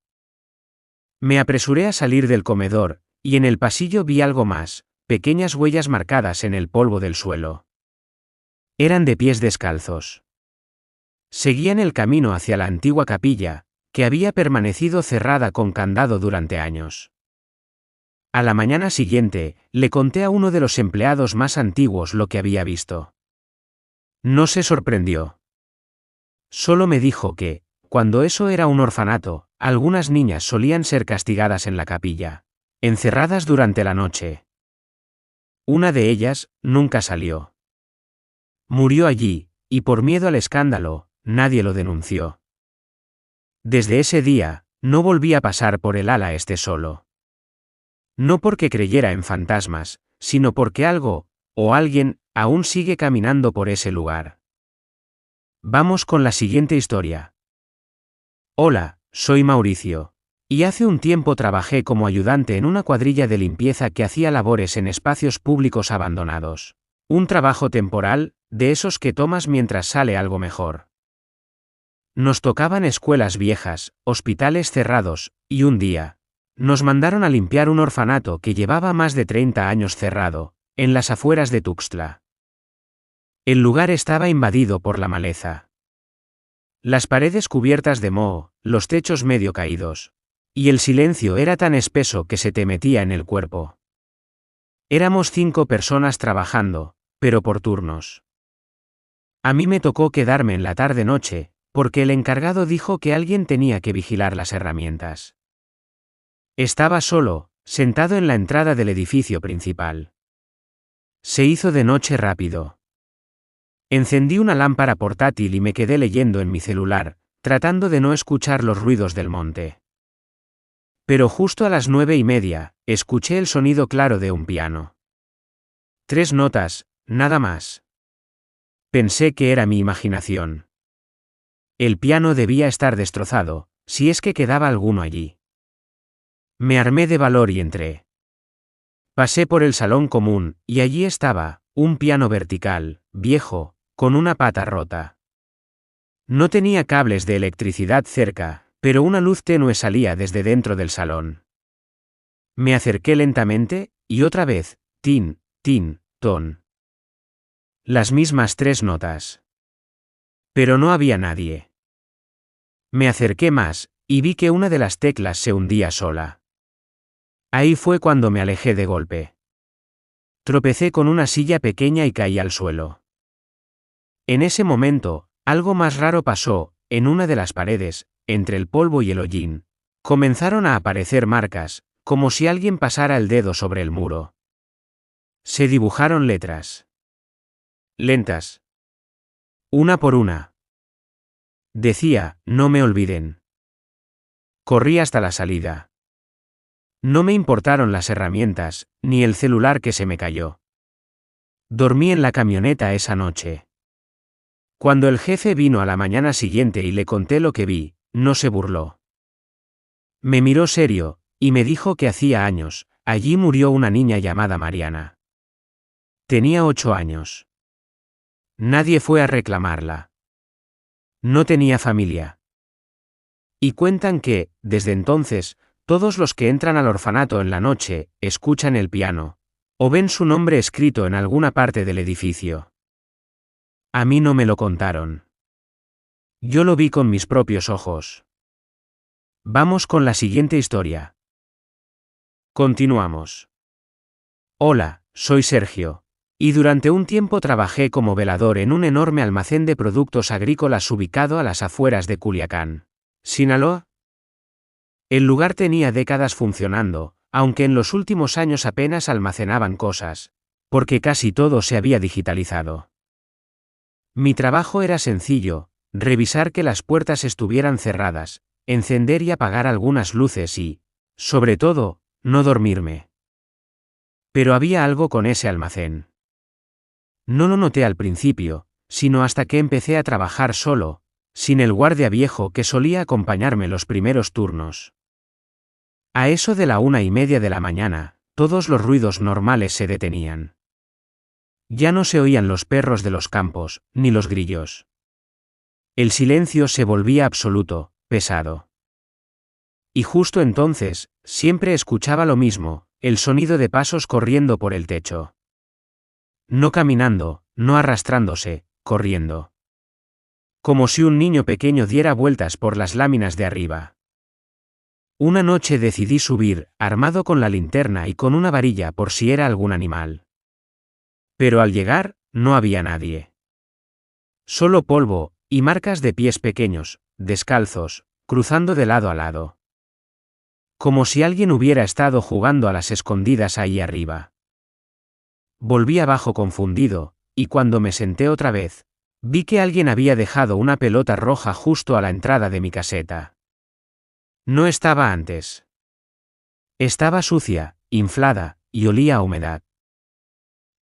A: Me apresuré a salir del comedor, y en el pasillo vi algo más, pequeñas huellas marcadas en el polvo del suelo. Eran de pies descalzos. Seguían el camino hacia la antigua capilla, que había permanecido cerrada con candado durante años. A la mañana siguiente, le conté a uno de los empleados más antiguos lo que había visto. No se sorprendió. Solo me dijo que, cuando eso era un orfanato, algunas niñas solían ser castigadas en la capilla, encerradas durante la noche. Una de ellas nunca salió. Murió allí, y por miedo al escándalo, nadie lo denunció. Desde ese día, no volví a pasar por el ala este solo. No porque creyera en fantasmas, sino porque algo, o alguien, aún sigue caminando por ese lugar. Vamos con la siguiente historia. Hola, soy Mauricio. Y hace un tiempo trabajé como ayudante en una cuadrilla de limpieza que hacía labores en espacios públicos abandonados. Un trabajo temporal, de esos que tomas mientras sale algo mejor. Nos tocaban escuelas viejas, hospitales cerrados, y un día, nos mandaron a limpiar un orfanato que llevaba más de 30 años cerrado, en las afueras de Tuxtla. El lugar estaba invadido por la maleza. Las paredes cubiertas de moho, los techos medio caídos. Y el silencio era tan espeso que se te metía en el cuerpo. Éramos 5 personas trabajando, pero por turnos. A mí me tocó quedarme en la tarde-noche, porque el encargado dijo que alguien tenía que vigilar las herramientas. Estaba solo, sentado en la entrada del edificio principal. Se hizo de noche rápido. Encendí una lámpara portátil y me quedé leyendo en mi celular, tratando de no escuchar los ruidos del monte. Pero justo a las 9:30, escuché el sonido claro de un piano. 3 notas, nada más. Pensé que era mi imaginación. El piano debía estar destrozado, si es que quedaba alguno allí. Me armé de valor y entré. Pasé por el salón común, y allí estaba, un piano vertical, viejo, con una pata rota. No tenía cables de electricidad cerca, pero una luz tenue salía desde dentro del salón. Me acerqué lentamente, y otra vez, tin, tin, ton. Las mismas 3 notas. Pero no había nadie. Me acerqué más, y vi que una de las teclas se hundía sola. Ahí fue cuando me alejé de golpe. Tropecé con una silla pequeña y caí al suelo. En ese momento, algo más raro pasó, en una de las paredes, entre el polvo y el hollín. Comenzaron a aparecer marcas, como si alguien pasara el dedo sobre el muro. Se dibujaron letras. Lentas. Una por una. Decía, no me olviden. Corrí hasta la salida. No me importaron las herramientas, ni el celular que se me cayó. Dormí en la camioneta esa noche. Cuando el jefe vino a la mañana siguiente y le conté lo que vi, no se burló. Me miró serio, y me dijo que hacía años, allí murió una niña llamada Mariana. Tenía 8 años. Nadie fue a reclamarla. No tenía familia. Y cuentan que, desde entonces, todos los que entran al orfanato en la noche, escuchan el piano, o ven su nombre escrito en alguna parte del edificio. A mí no me lo contaron. Yo lo vi con mis propios ojos. Vamos con la siguiente historia. Continuamos. Hola, soy Sergio. Y durante un tiempo trabajé como velador en un enorme almacén de productos agrícolas ubicado a las afueras de Culiacán, Sinaloa. El lugar tenía décadas funcionando, aunque en los últimos años apenas almacenaban cosas, porque casi todo se había digitalizado. Mi trabajo era sencillo, revisar que las puertas estuvieran cerradas, encender y apagar algunas luces y, sobre todo, no dormirme. Pero había algo con ese almacén. No lo noté al principio, sino hasta que empecé a trabajar solo, sin el guardia viejo que solía acompañarme los primeros turnos. A eso de la 1:30 de la mañana, todos los ruidos normales se detenían. Ya no se oían los perros de los campos, ni los grillos. El silencio se volvía absoluto, pesado. Y justo entonces, siempre escuchaba lo mismo, el sonido de pasos corriendo por el techo. No caminando, no arrastrándose, corriendo. Como si un niño pequeño diera vueltas por las láminas de arriba. Una noche decidí subir, armado con la linterna y con una varilla por si era algún animal. Pero al llegar, no había nadie. Solo polvo, y marcas de pies pequeños, descalzos, cruzando de lado a lado. Como si alguien hubiera estado jugando a las escondidas ahí arriba. Volví abajo confundido, y cuando me senté otra vez, vi que alguien había dejado una pelota roja justo a la entrada de mi caseta. No estaba antes. Estaba sucia, inflada, y olía a humedad.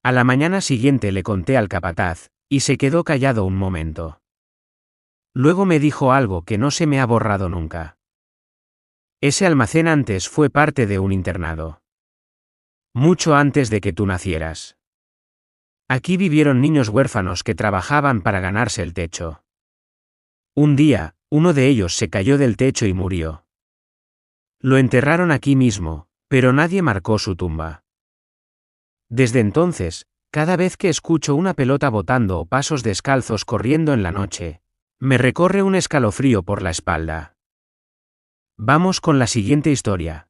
A: A la mañana siguiente le conté al capataz, y se quedó callado un momento. Luego me dijo algo que no se me ha borrado nunca. Ese almacén antes fue parte de un internado. Mucho antes de que tú nacieras. Aquí vivieron niños huérfanos que trabajaban para ganarse el techo. Un día, uno de ellos se cayó del techo y murió. Lo enterraron aquí mismo, pero nadie marcó su tumba. Desde entonces, cada vez que escucho una pelota botando o pasos descalzos corriendo en la noche, me recorre un escalofrío por la espalda. Vamos con la siguiente historia.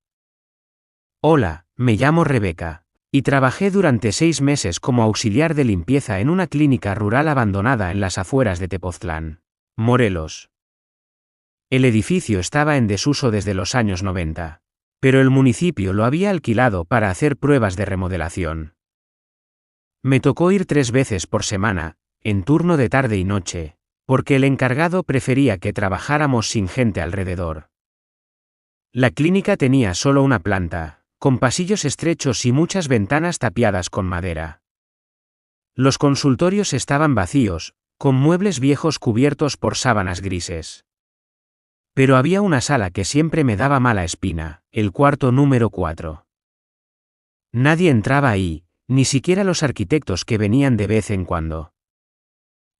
A: Hola, me llamo Rebeca, y trabajé durante 6 meses como auxiliar de limpieza en una clínica rural abandonada en las afueras de Tepoztlán, Morelos. El edificio estaba en desuso desde los años 90, pero el municipio lo había alquilado para hacer pruebas de remodelación. Me tocó ir 3 veces por semana, en turno de tarde y noche, porque el encargado prefería que trabajáramos sin gente alrededor. La clínica tenía solo una planta, con pasillos estrechos y muchas ventanas tapiadas con madera. Los consultorios estaban vacíos, con muebles viejos cubiertos por sábanas grises. Pero había una sala que siempre me daba mala espina, el cuarto número 4. Nadie entraba ahí, ni siquiera los arquitectos que venían de vez en cuando.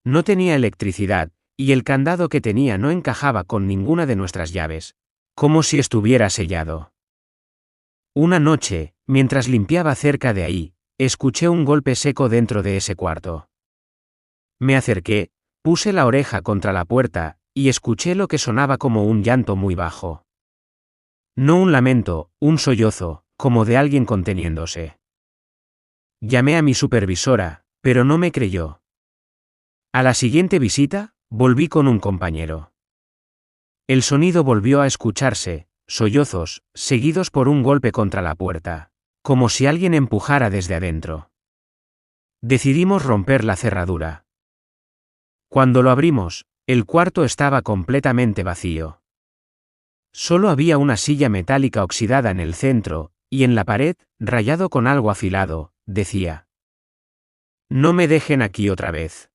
A: No tenía electricidad, y el candado que tenía no encajaba con ninguna de nuestras llaves, como si estuviera sellado. Una noche, mientras limpiaba cerca de ahí, escuché un golpe seco dentro de ese cuarto. Me acerqué, puse la oreja contra la puerta, y escuché lo que sonaba como un llanto muy bajo. No un lamento, un sollozo, como de alguien conteniéndose. Llamé a mi supervisora, pero no me creyó. A la siguiente visita, volví con un compañero. El sonido volvió a escucharse, sollozos, seguidos por un golpe contra la puerta, como si alguien empujara desde adentro. Decidimos romper la cerradura. Cuando lo abrimos, el cuarto estaba completamente vacío. Solo había una silla metálica oxidada en el centro, y en la pared, rayado con algo afilado, decía: «No me dejen aquí otra vez».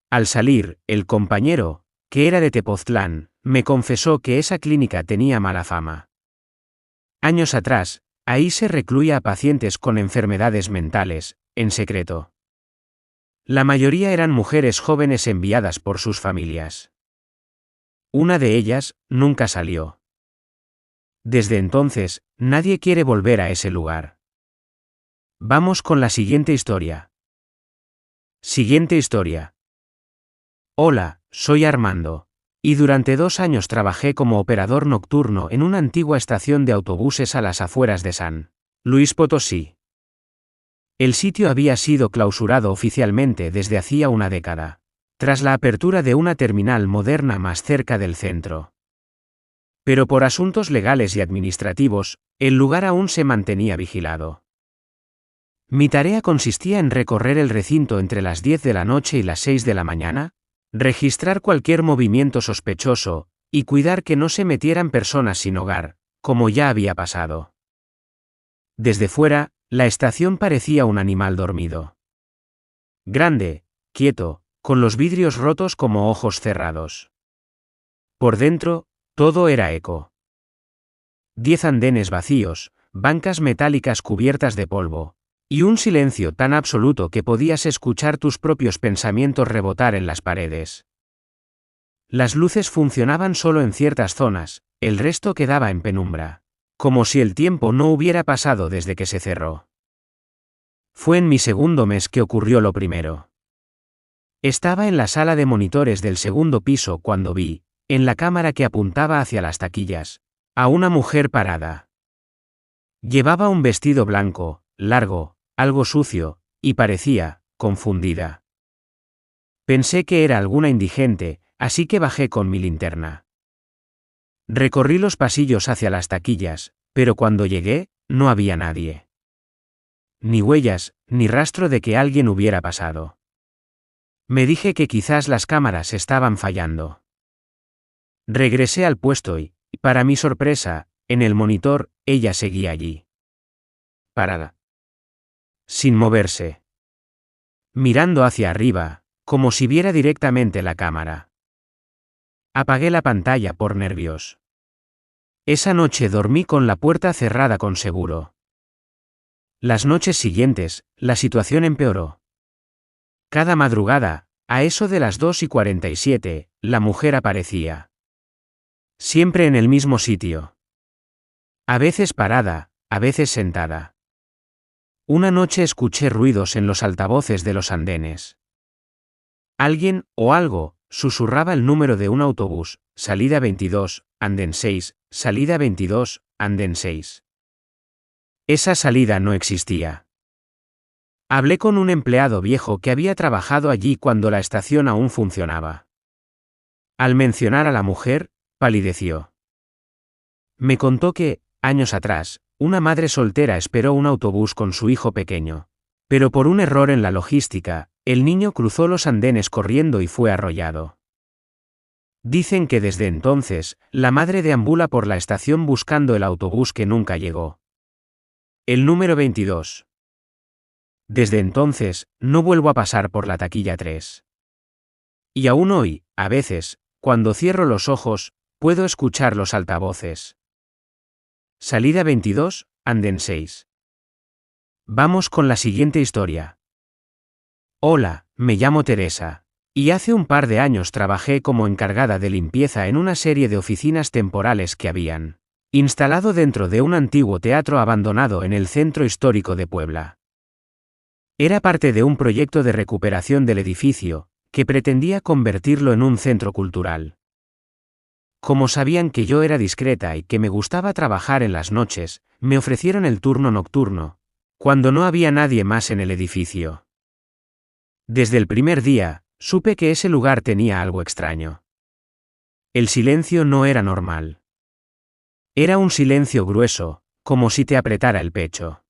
A: Al salir, el compañero, que era de Tepoztlán, me confesó que esa clínica tenía mala fama. Años atrás, ahí se recluía a pacientes con enfermedades mentales, en secreto. La mayoría eran mujeres jóvenes enviadas por sus familias. Una de ellas, nunca salió. Desde entonces, nadie quiere volver a ese lugar. Vamos con la siguiente historia. Siguiente historia. Hola, soy Armando, y durante 2 años trabajé como operador nocturno en una antigua estación de autobuses a las afueras de San Luis Potosí. El sitio había sido clausurado oficialmente desde hacía una década, tras la apertura de una terminal moderna más cerca del centro. Pero por asuntos legales y administrativos, el lugar aún se mantenía vigilado. Mi tarea consistía en recorrer el recinto entre las 10 de la noche y las 6 de la mañana, registrar cualquier movimiento sospechoso, y cuidar que no se metieran personas sin hogar, como ya había pasado. Desde fuera, la estación parecía un animal dormido. Grande, quieto, con los vidrios rotos como ojos cerrados. Por dentro, todo era eco. 10 andenes vacíos, bancas metálicas cubiertas de polvo, y un silencio tan absoluto que podías escuchar tus propios pensamientos rebotar en las paredes. Las luces funcionaban solo en ciertas zonas, el resto quedaba en penumbra, como si el tiempo no hubiera pasado desde que se cerró. Fue en mi segundo mes que ocurrió lo primero. Estaba en la sala de monitores del segundo piso cuando vi, en la cámara que apuntaba hacia las taquillas, a una mujer parada. Llevaba un vestido blanco, largo, algo sucio, y parecía confundida. Pensé que era alguna indigente, así que bajé con mi linterna. Recorrí los pasillos hacia las taquillas, pero cuando llegué, no había nadie. Ni huellas, ni rastro de que alguien hubiera pasado. Me dije que quizás las cámaras estaban fallando. Regresé al puesto y, para mi sorpresa, en el monitor, ella seguía allí. Parada. Sin moverse. Mirando hacia arriba, como si viera directamente la cámara. Apagué la pantalla por nervios. Esa noche dormí con la puerta cerrada con seguro. Las noches siguientes, la situación empeoró. Cada madrugada, a eso de las 2:47, la mujer aparecía. Siempre en el mismo sitio. A veces parada, a veces sentada. Una noche escuché ruidos en los altavoces de los andenes. Alguien, o algo, susurraba el número de un autobús, salida 22, andén 6, salida 22, andén 6. Esa salida no existía. Hablé con un empleado viejo que había trabajado allí cuando la estación aún funcionaba. Al mencionar a la mujer, palideció. Me contó que, años atrás, una madre soltera esperó un autobús con su hijo pequeño. Pero por un error en la logística, el niño cruzó los andenes corriendo y fue arrollado. Dicen que desde entonces, la madre deambula por la estación buscando el autobús que nunca llegó. El número 22. Desde entonces, no vuelvo a pasar por la taquilla 3. Y aún hoy, a veces, cuando cierro los ojos, puedo escuchar los altavoces. Salida 22, andén 6. Vamos con la siguiente historia. Hola, me llamo Teresa, y hace un par de años trabajé como encargada de limpieza en una serie de oficinas temporales que habían instalado dentro de un antiguo teatro abandonado en el centro histórico de Puebla. Era parte de un proyecto de recuperación del edificio, que pretendía convertirlo en un centro cultural. Como sabían que yo era discreta y que me gustaba trabajar en las noches, me ofrecieron el turno nocturno, cuando no había nadie más en el edificio. Desde el primer día, supe que ese lugar tenía algo extraño. El silencio no era normal. Era un silencio grueso, como si te apretara el pecho.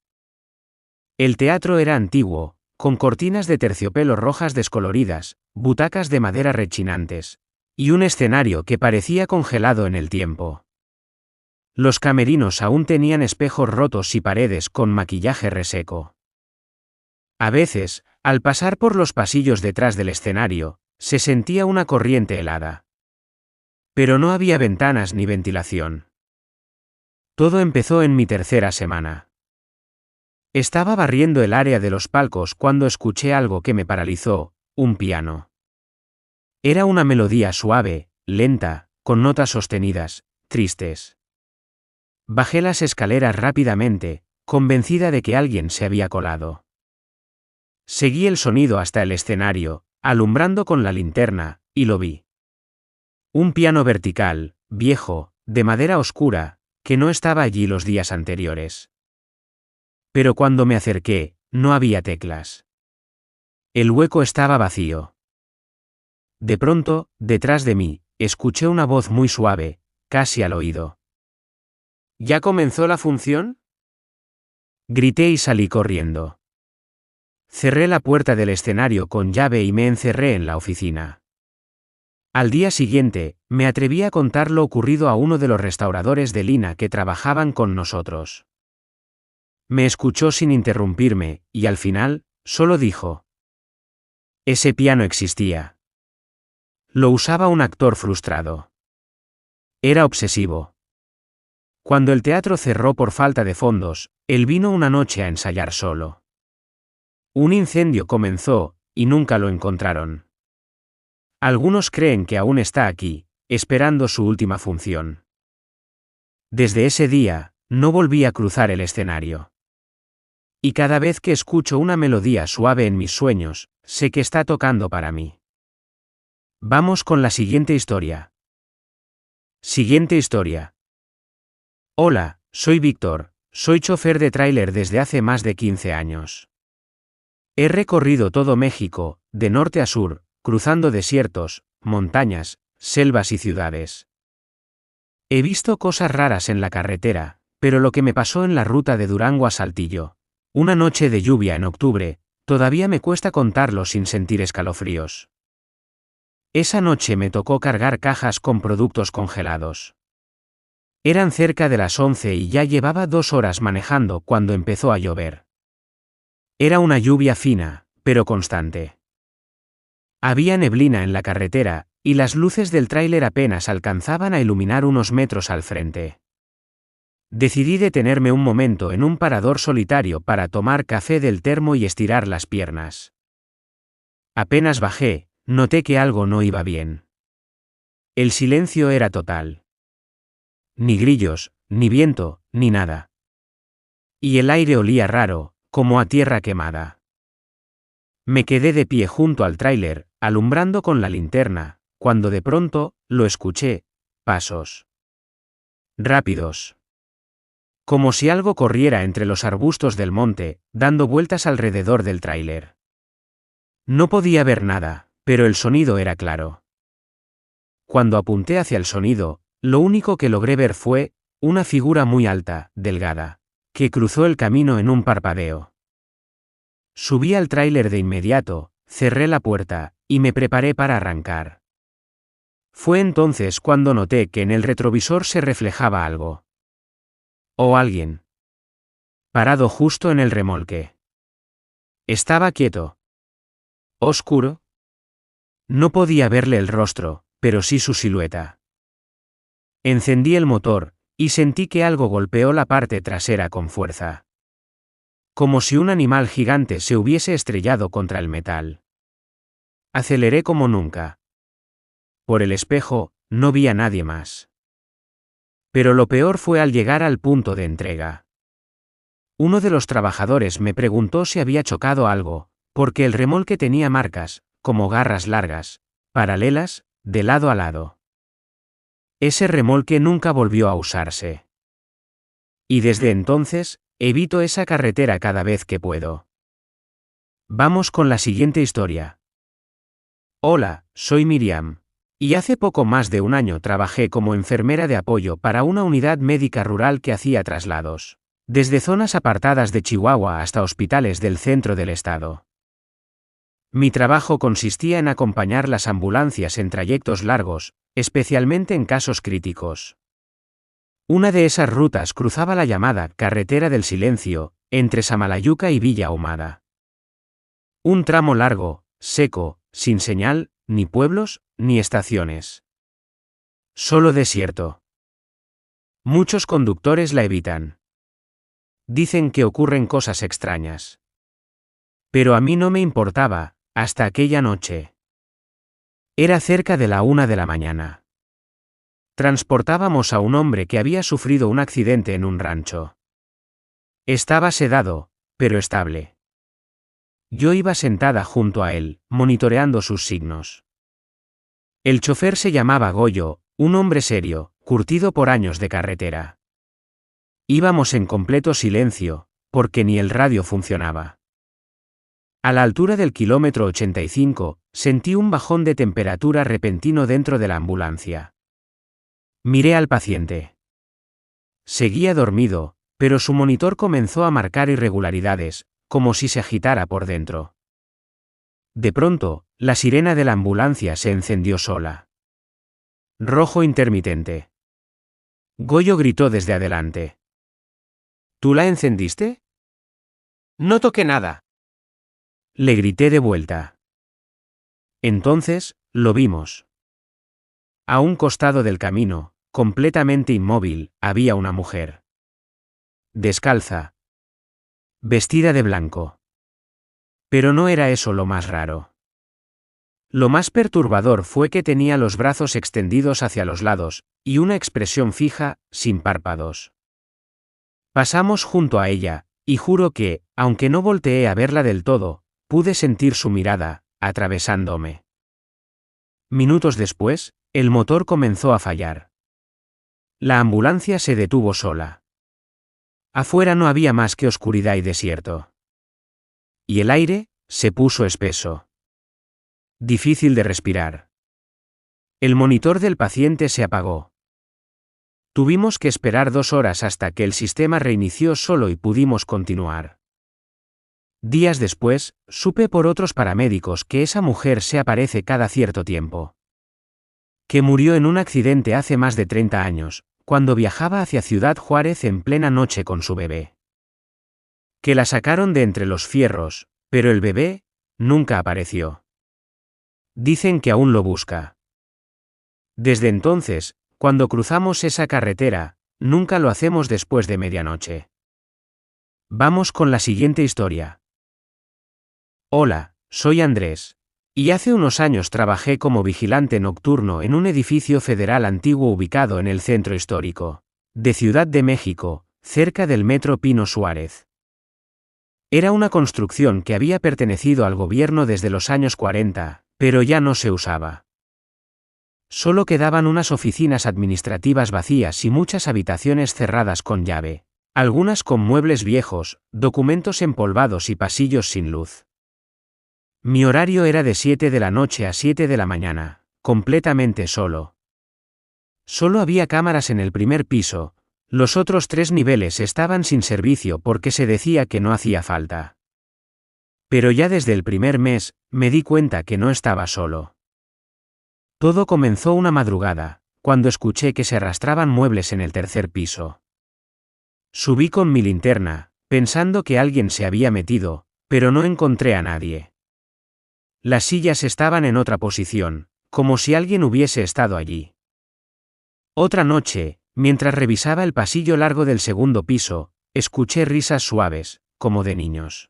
A: El teatro era antiguo, con cortinas de terciopelo rojas descoloridas, butacas de madera rechinantes, y un escenario que parecía congelado en el tiempo. Los camerinos aún tenían espejos rotos y paredes con maquillaje reseco. A veces, al pasar por los pasillos detrás del escenario, se sentía una corriente helada. Pero no había ventanas ni ventilación. Todo empezó en mi tercera semana. Estaba barriendo el área de los palcos cuando escuché algo que me paralizó, un piano. Era una melodía suave, lenta, con notas sostenidas, tristes. Bajé las escaleras rápidamente, convencida de que alguien se había colado. Seguí el sonido hasta el escenario, alumbrando con la linterna, y lo vi. Un piano vertical, viejo, de madera oscura, que no estaba allí los días anteriores. Pero cuando me acerqué, no había teclas. El hueco estaba vacío. De pronto, detrás de mí, escuché una voz muy suave, casi al oído. ¿Ya comenzó la función? Grité y salí corriendo. Cerré la puerta del escenario con llave y me encerré en la oficina. Al día siguiente, me atreví a contar lo ocurrido a uno de los restauradores de Lina que trabajaban con nosotros. Me escuchó sin interrumpirme, y al final, solo dijo: ese piano existía. Lo usaba un actor frustrado. Era obsesivo. Cuando el teatro cerró por falta de fondos, él vino una noche a ensayar solo. Un incendio comenzó, y nunca lo encontraron. Algunos creen que aún está aquí, esperando su última función. Desde ese día, no volví a cruzar el escenario. Y cada vez que escucho una melodía suave en mis sueños, sé que está tocando para mí. Vamos con la siguiente historia. Siguiente historia. Hola, soy Víctor, soy chofer de tráiler desde hace más de 15 años. He recorrido todo México, de norte a sur, cruzando desiertos, montañas, selvas y ciudades. He visto cosas raras en la carretera, pero lo que me pasó en la ruta de Durango a Saltillo, una noche de lluvia en octubre, todavía me cuesta contarlo sin sentir escalofríos. Esa noche me tocó cargar cajas con productos congelados. Eran cerca de las 11 y ya llevaba 2 horas manejando cuando empezó a llover. Era una lluvia fina, pero constante. Había neblina en la carretera, y las luces del tráiler apenas alcanzaban a iluminar unos metros al frente. Decidí detenerme un momento en un parador solitario para tomar café del termo y estirar las piernas. Apenas bajé, noté que algo no iba bien. El silencio era total. Ni grillos, ni viento, ni nada. Y el aire olía raro, como a tierra quemada. Me quedé de pie junto al tráiler, alumbrando con la linterna, cuando de pronto, lo escuché, pasos. Rápidos. Como si algo corriera entre los arbustos del monte, dando vueltas alrededor del tráiler. No podía ver nada, pero el sonido era claro. Cuando apunté hacia el sonido, lo único que logré ver fue una figura muy alta, delgada, que cruzó el camino en un parpadeo. Subí al tráiler de inmediato, cerré la puerta, y me preparé para arrancar. Fue entonces cuando noté que en el retrovisor se reflejaba algo. O alguien. Parado justo en el remolque. Estaba quieto. Oscuro. No podía verle el rostro, pero sí su silueta. Encendí el motor, y sentí que algo golpeó la parte trasera con fuerza. Como si un animal gigante se hubiese estrellado contra el metal. Aceleré como nunca. Por el espejo, no vi a nadie más. Pero lo peor fue al llegar al punto de entrega. Uno de los trabajadores me preguntó si había chocado algo, porque el remolque tenía marcas, como garras largas, paralelas, de lado a lado. Ese remolque nunca volvió a usarse. Y desde entonces, evito esa carretera cada vez que puedo. Vamos con la siguiente historia. Hola, soy Miriam. Y hace poco más de un año trabajé como enfermera de apoyo para una unidad médica rural que hacía traslados, desde zonas apartadas de Chihuahua hasta hospitales del centro del estado. Mi trabajo consistía en acompañar las ambulancias en trayectos largos, especialmente en casos críticos. Una de esas rutas cruzaba la llamada Carretera del Silencio, entre Samalayuca y Villa Ahumada. Un tramo largo, seco, sin señal, ni pueblos, ni estaciones. Solo desierto. Muchos conductores la evitan. Dicen que ocurren cosas extrañas. Pero a mí no me importaba, hasta aquella noche. Era cerca de la 1 de la mañana. Transportábamos a un hombre que había sufrido un accidente en un rancho. Estaba sedado, pero estable. Yo iba sentada junto a él, monitoreando sus signos. El chofer se llamaba Goyo, un hombre serio, curtido por años de carretera. Íbamos en completo silencio, porque ni el radio funcionaba. A la altura del kilómetro 85, sentí un bajón de temperatura repentino dentro de la ambulancia. Miré al paciente. Seguía dormido, pero su monitor comenzó a marcar irregularidades, como si se agitara por dentro. De pronto, la sirena de la ambulancia se encendió sola. Rojo intermitente. Goyo gritó desde adelante. ¿Tú la encendiste? No toqué nada. Le grité de vuelta. Entonces, lo vimos. A un costado del camino, completamente inmóvil, había una mujer. Descalza. Vestida de blanco. Pero no era eso lo más raro. Lo más perturbador fue que tenía los brazos extendidos hacia los lados, y una expresión fija, sin párpados. Pasamos junto a ella, Y juro que, aunque no volteé a verla del todo, pude sentir su mirada, atravesándome. Minutos después, el motor comenzó a fallar. La ambulancia se detuvo sola. Afuera no había más que oscuridad y desierto. Y el aire se puso espeso. Difícil de respirar. El monitor del paciente se apagó. Tuvimos que esperar 2 horas hasta que el sistema reinició solo y pudimos continuar. Días después, supe por otros paramédicos que esa mujer se aparece cada cierto tiempo. Que murió en un accidente hace más de 30 años, cuando viajaba hacia Ciudad Juárez en plena noche con su bebé. Que la sacaron de entre los fierros, pero el bebé nunca apareció. Dicen que aún lo busca. Desde entonces, cuando cruzamos esa carretera, nunca lo hacemos después de medianoche. Vamos con la siguiente historia. Hola, soy Andrés. Y hace unos años trabajé como vigilante nocturno en un edificio federal antiguo ubicado en el centro histórico de Ciudad de México, cerca del Metro Pino Suárez. Era una construcción que había pertenecido al gobierno desde los años 40, pero ya no se usaba. Solo quedaban unas oficinas administrativas vacías y muchas habitaciones cerradas con llave, algunas con muebles viejos, documentos empolvados y pasillos sin luz. Mi horario era de 7 de la noche a 7 de la mañana, completamente solo. Solo había cámaras en el primer piso, los otros 3 niveles estaban sin servicio porque se decía que no hacía falta. Pero ya desde el primer mes, me di cuenta que no estaba solo. Todo comenzó una madrugada, cuando escuché que se arrastraban muebles en el tercer piso. Subí con mi linterna, pensando que alguien se había metido, pero no encontré a nadie. Las sillas estaban en otra posición, como si alguien hubiese estado allí. Otra noche, mientras revisaba el pasillo largo del segundo piso, escuché risas suaves, como de niños.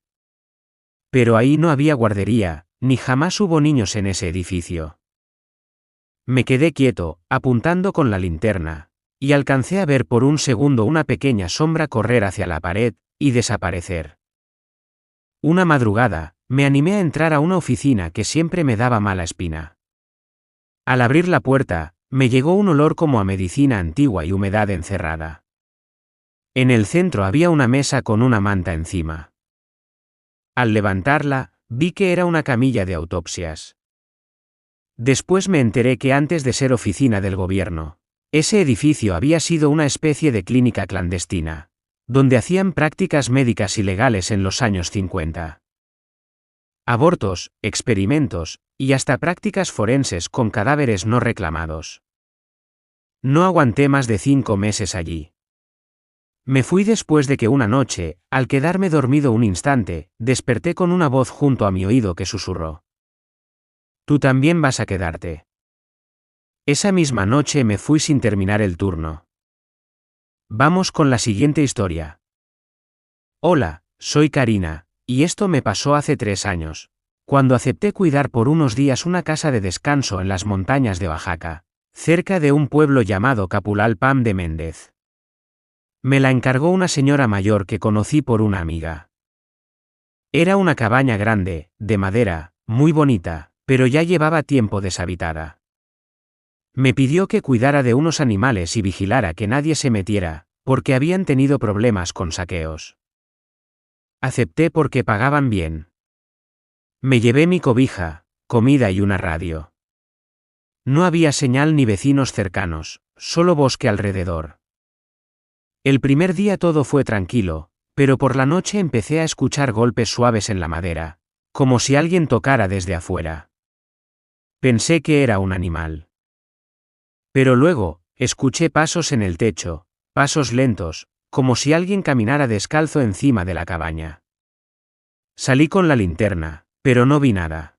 A: Pero ahí no había guardería, ni jamás hubo niños en ese edificio. Me quedé quieto, apuntando con la linterna, y alcancé a ver por un segundo una pequeña sombra correr hacia la pared, y desaparecer. Una madrugada, me animé a entrar a una oficina que siempre me daba mala espina. Al abrir la puerta, me llegó un olor como a medicina antigua y humedad encerrada. En el centro había una mesa con una manta encima. Al levantarla, vi que era una camilla de autopsias. Después me enteré que antes de ser oficina del gobierno, ese edificio había sido una especie de clínica clandestina, donde hacían prácticas médicas ilegales en los años 50. Abortos, experimentos, y hasta prácticas forenses con cadáveres no reclamados. No aguanté más de 5 meses allí. Me fui después de que una noche, al quedarme dormido un instante, desperté con una voz junto a mi oído que susurró: «Tú también vas a quedarte». Esa misma noche me fui sin terminar el turno. Vamos con la siguiente historia. Hola, soy Karina, y esto me pasó hace 3 años, cuando acepté cuidar por unos días una casa de descanso en las montañas de Oaxaca, cerca de un pueblo llamado Capulalpam de Méndez. Me la encargó una señora mayor que conocí por una amiga. Era una cabaña grande, de madera, muy bonita, pero ya llevaba tiempo deshabitada. Me pidió que cuidara de unos animales y vigilara que nadie se metiera, porque habían tenido problemas con saqueos. Acepté porque pagaban bien. Me llevé mi cobija, comida y una radio. No había señal ni vecinos cercanos, solo bosque alrededor. El primer día todo fue tranquilo, pero por la noche empecé a escuchar golpes suaves en la madera, como si alguien tocara desde afuera. Pensé que era un animal. Pero luego, escuché pasos en el techo, pasos lentos, como si alguien caminara descalzo encima de la cabaña. Salí con la linterna, pero no vi nada.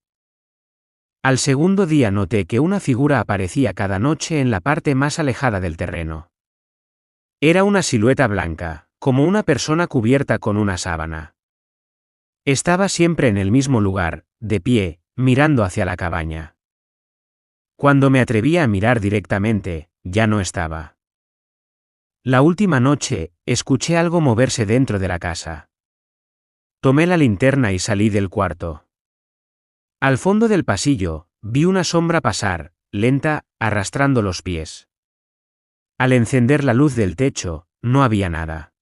A: Al segundo día noté que una figura aparecía cada noche en la parte más alejada del terreno. Era una silueta blanca, como una persona cubierta con una sábana. Estaba siempre en el mismo lugar, de pie, mirando hacia la cabaña. Cuando me atrevía a mirar directamente, ya no estaba. La última noche, escuché algo moverse dentro de la casa. Tomé la linterna y salí del cuarto. Al fondo del pasillo, vi una sombra pasar, lenta, arrastrando los pies. Al encender la luz del techo, no había nada.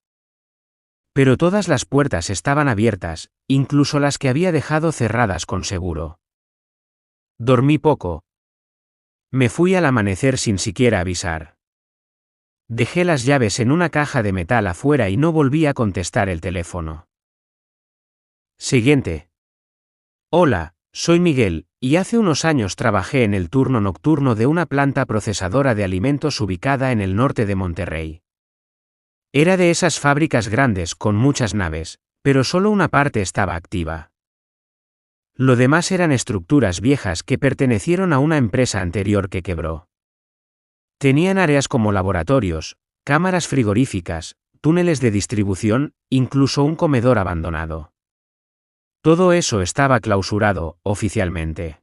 A: Pero todas las puertas estaban abiertas, incluso las que había dejado cerradas con seguro. Dormí poco. Me fui al amanecer sin siquiera avisar. Dejé las llaves en una caja de metal afuera y no volví a contestar el teléfono. Siguiente. Hola, soy Miguel, y hace unos años trabajé en el turno nocturno de una planta procesadora de alimentos ubicada en el norte de Monterrey. Era de esas fábricas grandes con muchas naves, pero solo una parte estaba activa. Lo demás eran estructuras viejas que pertenecieron a una empresa anterior que quebró. Tenían áreas como laboratorios, cámaras frigoríficas, túneles de distribución, incluso un comedor abandonado. Todo eso estaba clausurado, oficialmente.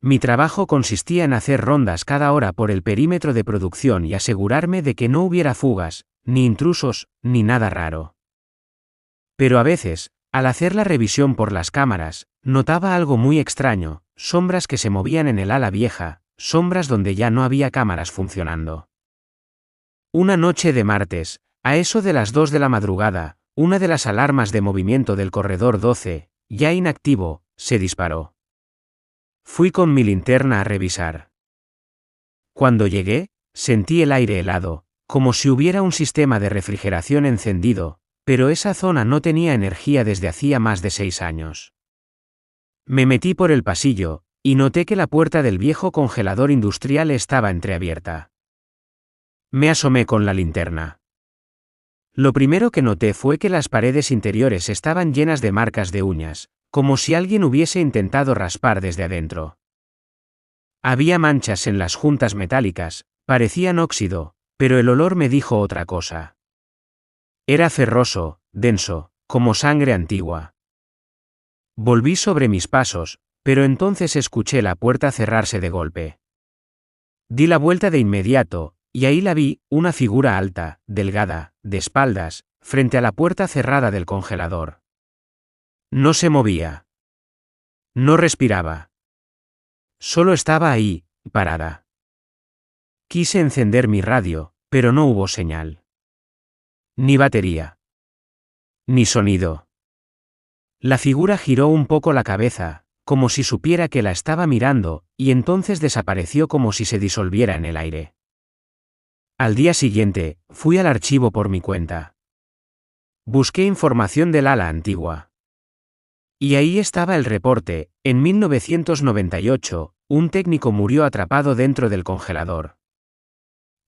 A: Mi trabajo consistía en hacer rondas cada hora por el perímetro de producción y asegurarme de que no hubiera fugas, ni intrusos, ni nada raro. Pero a veces, al hacer la revisión por las cámaras, notaba algo muy extraño, sombras que se movían en el ala vieja, sombras donde ya no había cámaras funcionando. Una noche de martes, a eso de las 2 de la madrugada, una de las alarmas de movimiento del corredor 12, ya inactivo, se disparó. Fui con mi linterna a revisar. Cuando llegué, sentí el aire helado, como si hubiera un sistema de refrigeración encendido, pero esa zona no tenía energía desde hacía más de 6 años. Me metí por el pasillo, y noté que la puerta del viejo congelador industrial estaba entreabierta. Me asomé con la linterna. Lo primero que noté fue que las paredes interiores estaban llenas de marcas de uñas, como si alguien hubiese intentado raspar desde adentro. Había manchas en las juntas metálicas, parecían óxido, pero el olor me dijo otra cosa. Era ferroso, denso, como sangre antigua. Volví sobre mis pasos, pero entonces escuché la puerta cerrarse de golpe. Di la vuelta de inmediato, y ahí la vi, una figura alta, delgada, de espaldas, frente a la puerta cerrada del congelador. No se movía. No respiraba. Solo estaba ahí, parada. Quise encender mi radio, pero no hubo señal. Ni batería. Ni sonido. La figura giró un poco la cabeza, como si supiera que la estaba mirando, y entonces desapareció como si se disolviera en el aire. Al día siguiente, fui al archivo por mi cuenta. Busqué información del ala antigua. Y ahí estaba el reporte: en 1998, un técnico murió atrapado dentro del congelador.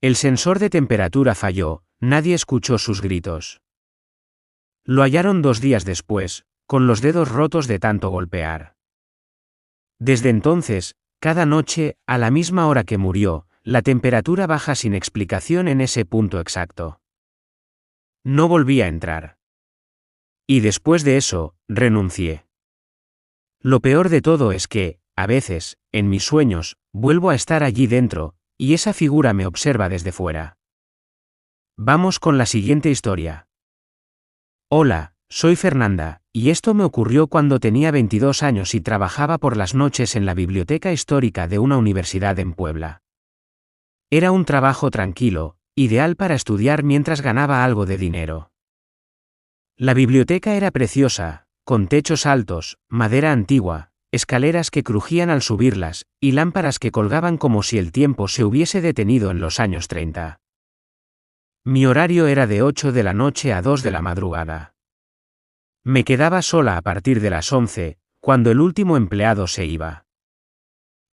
A: El sensor de temperatura falló, nadie escuchó sus gritos. Lo hallaron 2 días después, con los dedos rotos de tanto golpear. Desde entonces, cada noche, a la misma hora que murió, la temperatura baja sin explicación en ese punto exacto. No volví a entrar. Y después de eso, renuncié. Lo peor de todo es que, a veces, en mis sueños, vuelvo a estar allí dentro, y esa figura me observa desde fuera. Vamos con la siguiente historia. Hola, soy Fernanda, y esto me ocurrió cuando tenía 22 años y trabajaba por las noches en la biblioteca histórica de una universidad en Puebla. Era un trabajo tranquilo, ideal para estudiar mientras ganaba algo de dinero. La biblioteca era preciosa, con techos altos, madera antigua, escaleras que crujían al subirlas, y lámparas que colgaban como si el tiempo se hubiese detenido en los años 30. Mi horario era de 8 de la noche a 2 de la madrugada. Me quedaba sola a partir de las 11, cuando el último empleado se iba.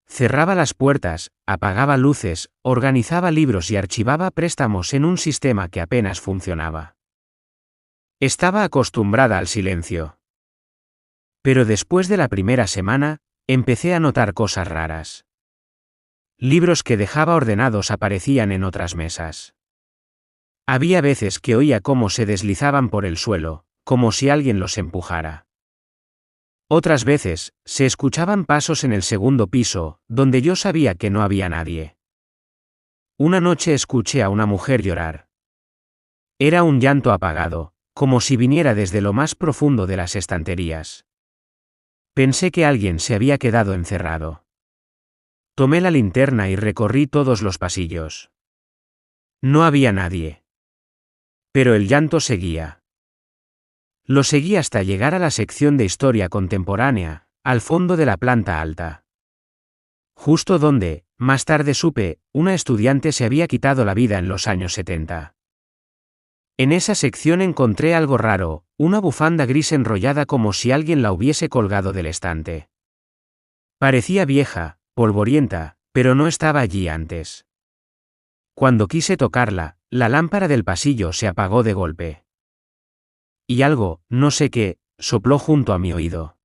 A: Cerraba las puertas, apagaba luces, organizaba libros y archivaba préstamos en un sistema que apenas funcionaba. Estaba acostumbrada al silencio. Pero después de la primera semana, empecé a notar cosas raras. Libros que dejaba ordenados aparecían en otras mesas. Había veces que oía cómo se deslizaban por el suelo, como si alguien los empujara. Otras veces, se escuchaban pasos en el segundo piso, donde yo sabía que no había nadie. Una noche escuché a una mujer llorar. Era un llanto apagado, como si viniera desde lo más profundo de las estanterías. Pensé que alguien se había quedado encerrado. Tomé la linterna y recorrí todos los pasillos. No había nadie. Pero el llanto seguía. Lo seguí hasta llegar a la sección de historia contemporánea, al fondo de la planta alta. Justo donde, más tarde supe, una estudiante se había quitado la vida en los años 70. En esa sección encontré algo raro, una bufanda gris enrollada como si alguien la hubiese colgado del estante. Parecía vieja, polvorienta, pero no estaba allí antes. Cuando quise tocarla, la lámpara del pasillo se apagó de golpe. Y algo, no sé qué, sopló junto a mi oído.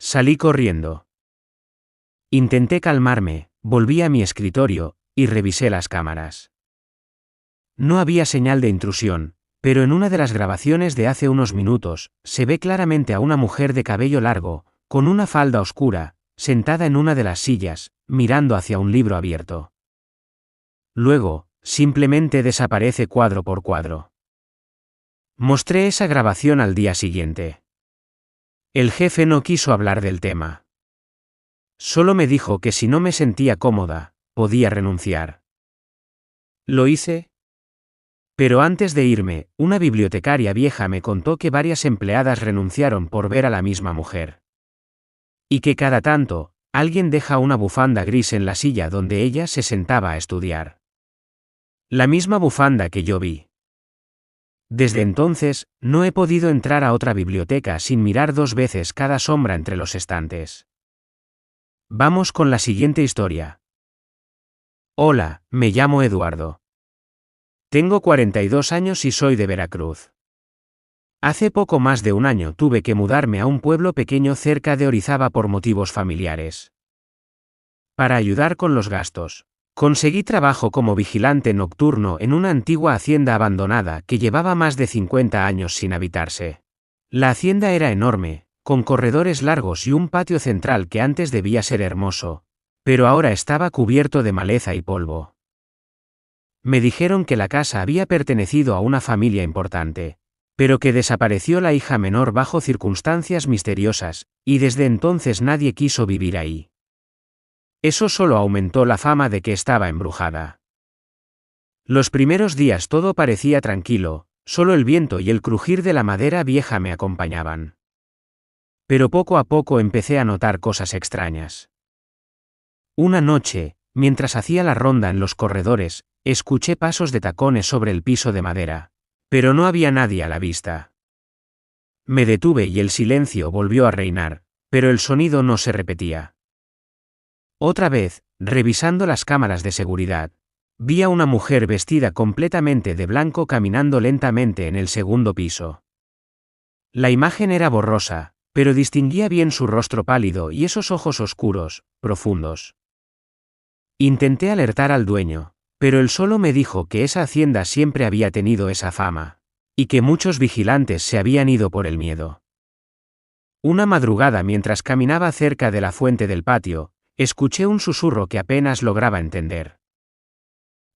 A: Salí corriendo. Intenté calmarme, volví a mi escritorio, y revisé las cámaras. No había señal de intrusión, pero en una de las grabaciones de hace unos minutos, se ve claramente a una mujer de cabello largo, con una falda oscura, sentada en una de las sillas, mirando hacia un libro abierto. Luego, simplemente desaparece cuadro por cuadro. Mostré esa grabación al día siguiente. El jefe no quiso hablar del tema. Solo me dijo que si no me sentía cómoda, podía renunciar. Lo hice. Pero antes de irme, una bibliotecaria vieja me contó que varias empleadas renunciaron por ver a la misma mujer. Y que cada tanto, alguien deja una bufanda gris en la silla donde ella se sentaba a estudiar. La misma bufanda que yo vi. Desde entonces, no he podido entrar a otra biblioteca sin mirar 2 veces cada sombra entre los estantes. Vamos con la siguiente historia. Hola, me llamo Eduardo. Tengo 42 años y soy de Veracruz. Hace poco más de un año tuve que mudarme a un pueblo pequeño cerca de Orizaba por motivos familiares. Para ayudar con los gastos, conseguí trabajo como vigilante nocturno en una antigua hacienda abandonada que llevaba más de 50 años sin habitarse. La hacienda era enorme, con corredores largos y un patio central que antes debía ser hermoso, pero ahora estaba cubierto de maleza y polvo. Me dijeron que la casa había pertenecido a una familia importante, pero que desapareció la hija menor bajo circunstancias misteriosas, y desde entonces nadie quiso vivir ahí. Eso solo aumentó la fama de que estaba embrujada. Los primeros días todo parecía tranquilo, solo el viento y el crujir de la madera vieja me acompañaban. Pero poco a poco empecé a notar cosas extrañas. Una noche, mientras hacía la ronda en los corredores, escuché pasos de tacones sobre el piso de madera, pero no había nadie a la vista. Me detuve y el silencio volvió a reinar, pero el sonido no se repetía. Otra vez, revisando las cámaras de seguridad, vi a una mujer vestida completamente de blanco caminando lentamente en el segundo piso. La imagen era borrosa, pero distinguía bien su rostro pálido y esos ojos oscuros, profundos. Intenté alertar al dueño, pero él solo me dijo que esa hacienda siempre había tenido esa fama, y que muchos vigilantes se habían ido por el miedo. Una madrugada mientras caminaba cerca de la fuente del patio, escuché un susurro que apenas lograba entender.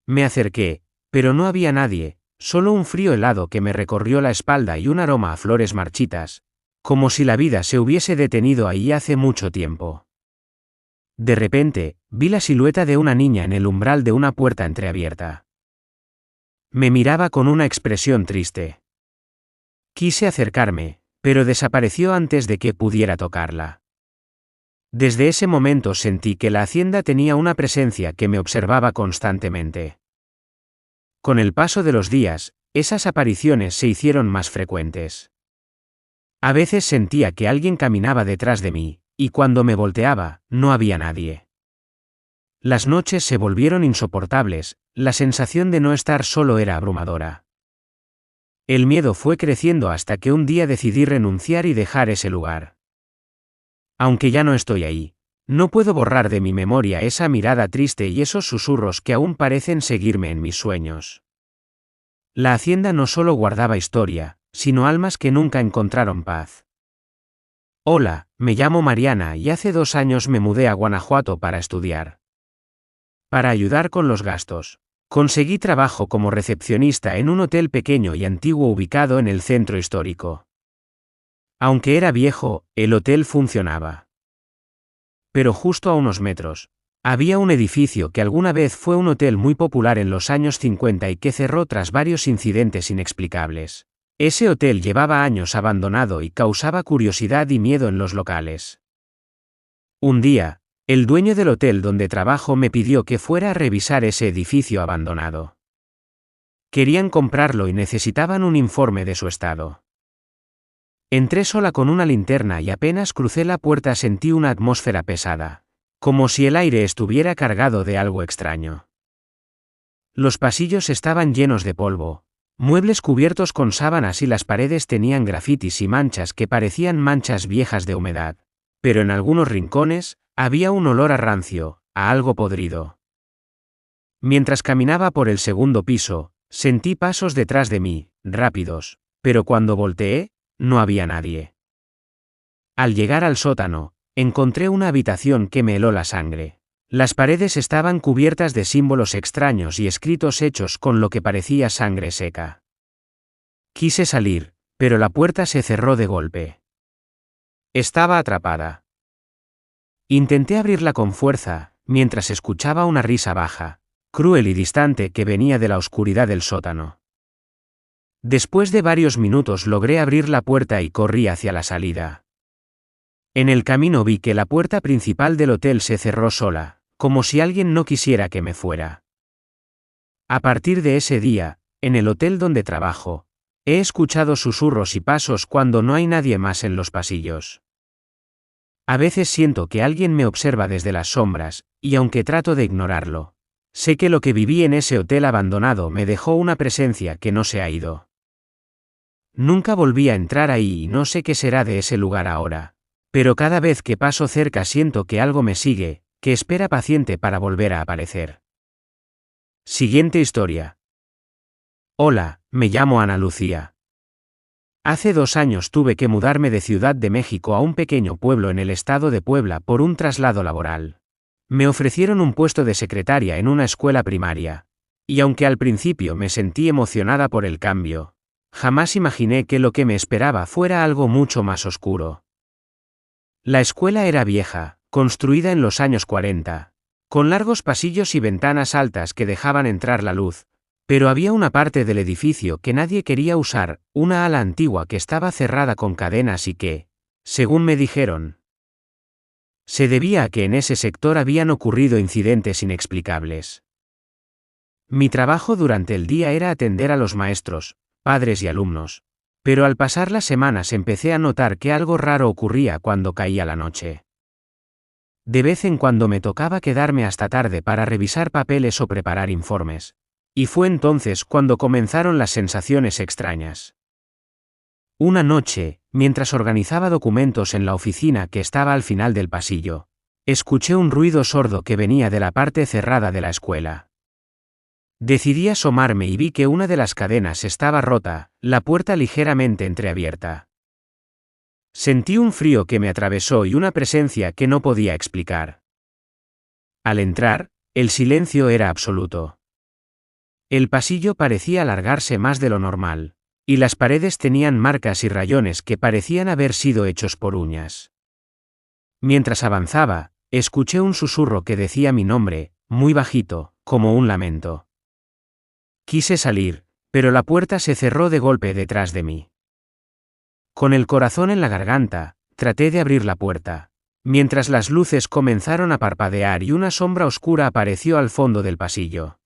A: Me acerqué, pero no había nadie, solo un frío helado que me recorrió la espalda y un aroma a flores marchitas, como si la vida se hubiese detenido ahí hace mucho tiempo. De repente, vi la silueta de una niña en el umbral de una puerta entreabierta. Me miraba con una expresión triste. Quise acercarme, pero desapareció antes de que pudiera tocarla. Desde ese momento sentí que la hacienda tenía una presencia que me observaba constantemente. Con el paso de los días, esas apariciones se hicieron más frecuentes. A veces sentía que alguien caminaba detrás de mí, y cuando me volteaba, no había nadie. Las noches se volvieron insoportables, la sensación de no estar solo era abrumadora. El miedo fue creciendo hasta que un día decidí renunciar y dejar ese lugar. Aunque ya no estoy ahí, no puedo borrar de mi memoria esa mirada triste y esos susurros que aún parecen seguirme en mis sueños. La hacienda no solo guardaba historia, sino almas que nunca encontraron paz. Hola, me llamo Mariana y hace 2 años me mudé a Guanajuato para estudiar. Para ayudar con los gastos, Conseguí trabajo como recepcionista en un hotel pequeño y antiguo ubicado en el centro histórico. Aunque era viejo, el hotel funcionaba. Pero justo a unos metros, había un edificio que alguna vez fue un hotel muy popular en los años 50 y que cerró tras varios incidentes inexplicables. Ese hotel llevaba años abandonado y causaba curiosidad y miedo en los locales. Un día, el dueño del hotel donde trabajo me pidió que fuera a revisar ese edificio abandonado. Querían comprarlo y necesitaban un informe de su estado. Entré sola con una linterna y apenas crucé la puerta sentí una atmósfera pesada, como si el aire estuviera cargado de algo extraño. Los pasillos estaban llenos de polvo, muebles cubiertos con sábanas y las paredes tenían grafitis y manchas que parecían manchas viejas de humedad, pero en algunos rincones, había un olor a rancio, a algo podrido. Mientras caminaba por el segundo piso, sentí pasos detrás de mí, rápidos, pero cuando volteé, no había nadie. Al llegar al sótano, encontré una habitación que me heló la sangre. Las paredes estaban cubiertas de símbolos extraños y escritos hechos con lo que parecía sangre seca. Quise salir, pero la puerta se cerró de golpe. Estaba atrapada. Intenté abrirla con fuerza, mientras escuchaba una risa baja, cruel y distante que venía de la oscuridad del sótano. Después de varios minutos logré abrir la puerta y corrí hacia la salida. En el camino vi que la puerta principal del hotel se cerró sola, como si alguien no quisiera que me fuera. A partir de ese día, en el hotel donde trabajo, he escuchado susurros y pasos cuando no hay nadie más en los pasillos. A veces siento que alguien me observa desde las sombras, y aunque trato de ignorarlo, sé que lo que viví en ese hotel abandonado me dejó una presencia que no se ha ido. Nunca volví a entrar ahí y no sé qué será de ese lugar ahora, pero cada vez que paso cerca siento que algo me sigue, que espera paciente para volver a aparecer. Siguiente historia. Hola, me llamo Ana Lucía. Hace 2 años tuve que mudarme de Ciudad de México a un pequeño pueblo en el estado de Puebla por un traslado laboral. Me ofrecieron un puesto de secretaria en una escuela primaria, y aunque al principio me sentí emocionada por el cambio, jamás imaginé que lo que me esperaba fuera algo mucho más oscuro. La escuela era vieja, construida en los años 40, con largos pasillos y ventanas altas que dejaban entrar la luz, pero había una parte del edificio que nadie quería usar, una ala antigua que estaba cerrada con cadenas y que, según me dijeron, se debía a que en ese sector habían ocurrido incidentes inexplicables. Mi trabajo durante el día era atender a los maestros, padres y alumnos, pero al pasar las semanas empecé a notar que algo raro ocurría cuando caía la noche. De vez en cuando me tocaba quedarme hasta tarde para revisar papeles o preparar informes, y fue entonces cuando comenzaron las sensaciones extrañas. Una noche, mientras organizaba documentos en la oficina que estaba al final del pasillo, escuché un ruido sordo que venía de la parte cerrada de la escuela. Decidí asomarme y vi que una de las cadenas estaba rota, la puerta ligeramente entreabierta. Sentí un frío que me atravesó y una presencia que no podía explicar. Al entrar, el silencio era absoluto. El pasillo parecía alargarse más de lo normal, y las paredes tenían marcas y rayones que parecían haber sido hechos por uñas. Mientras avanzaba, escuché un susurro que decía mi nombre, muy bajito, como un lamento. Quise salir, pero la puerta se cerró de golpe detrás de mí. Con el corazón en la garganta, traté de abrir la puerta, mientras las luces comenzaron a parpadear y una sombra oscura apareció al fondo del pasillo.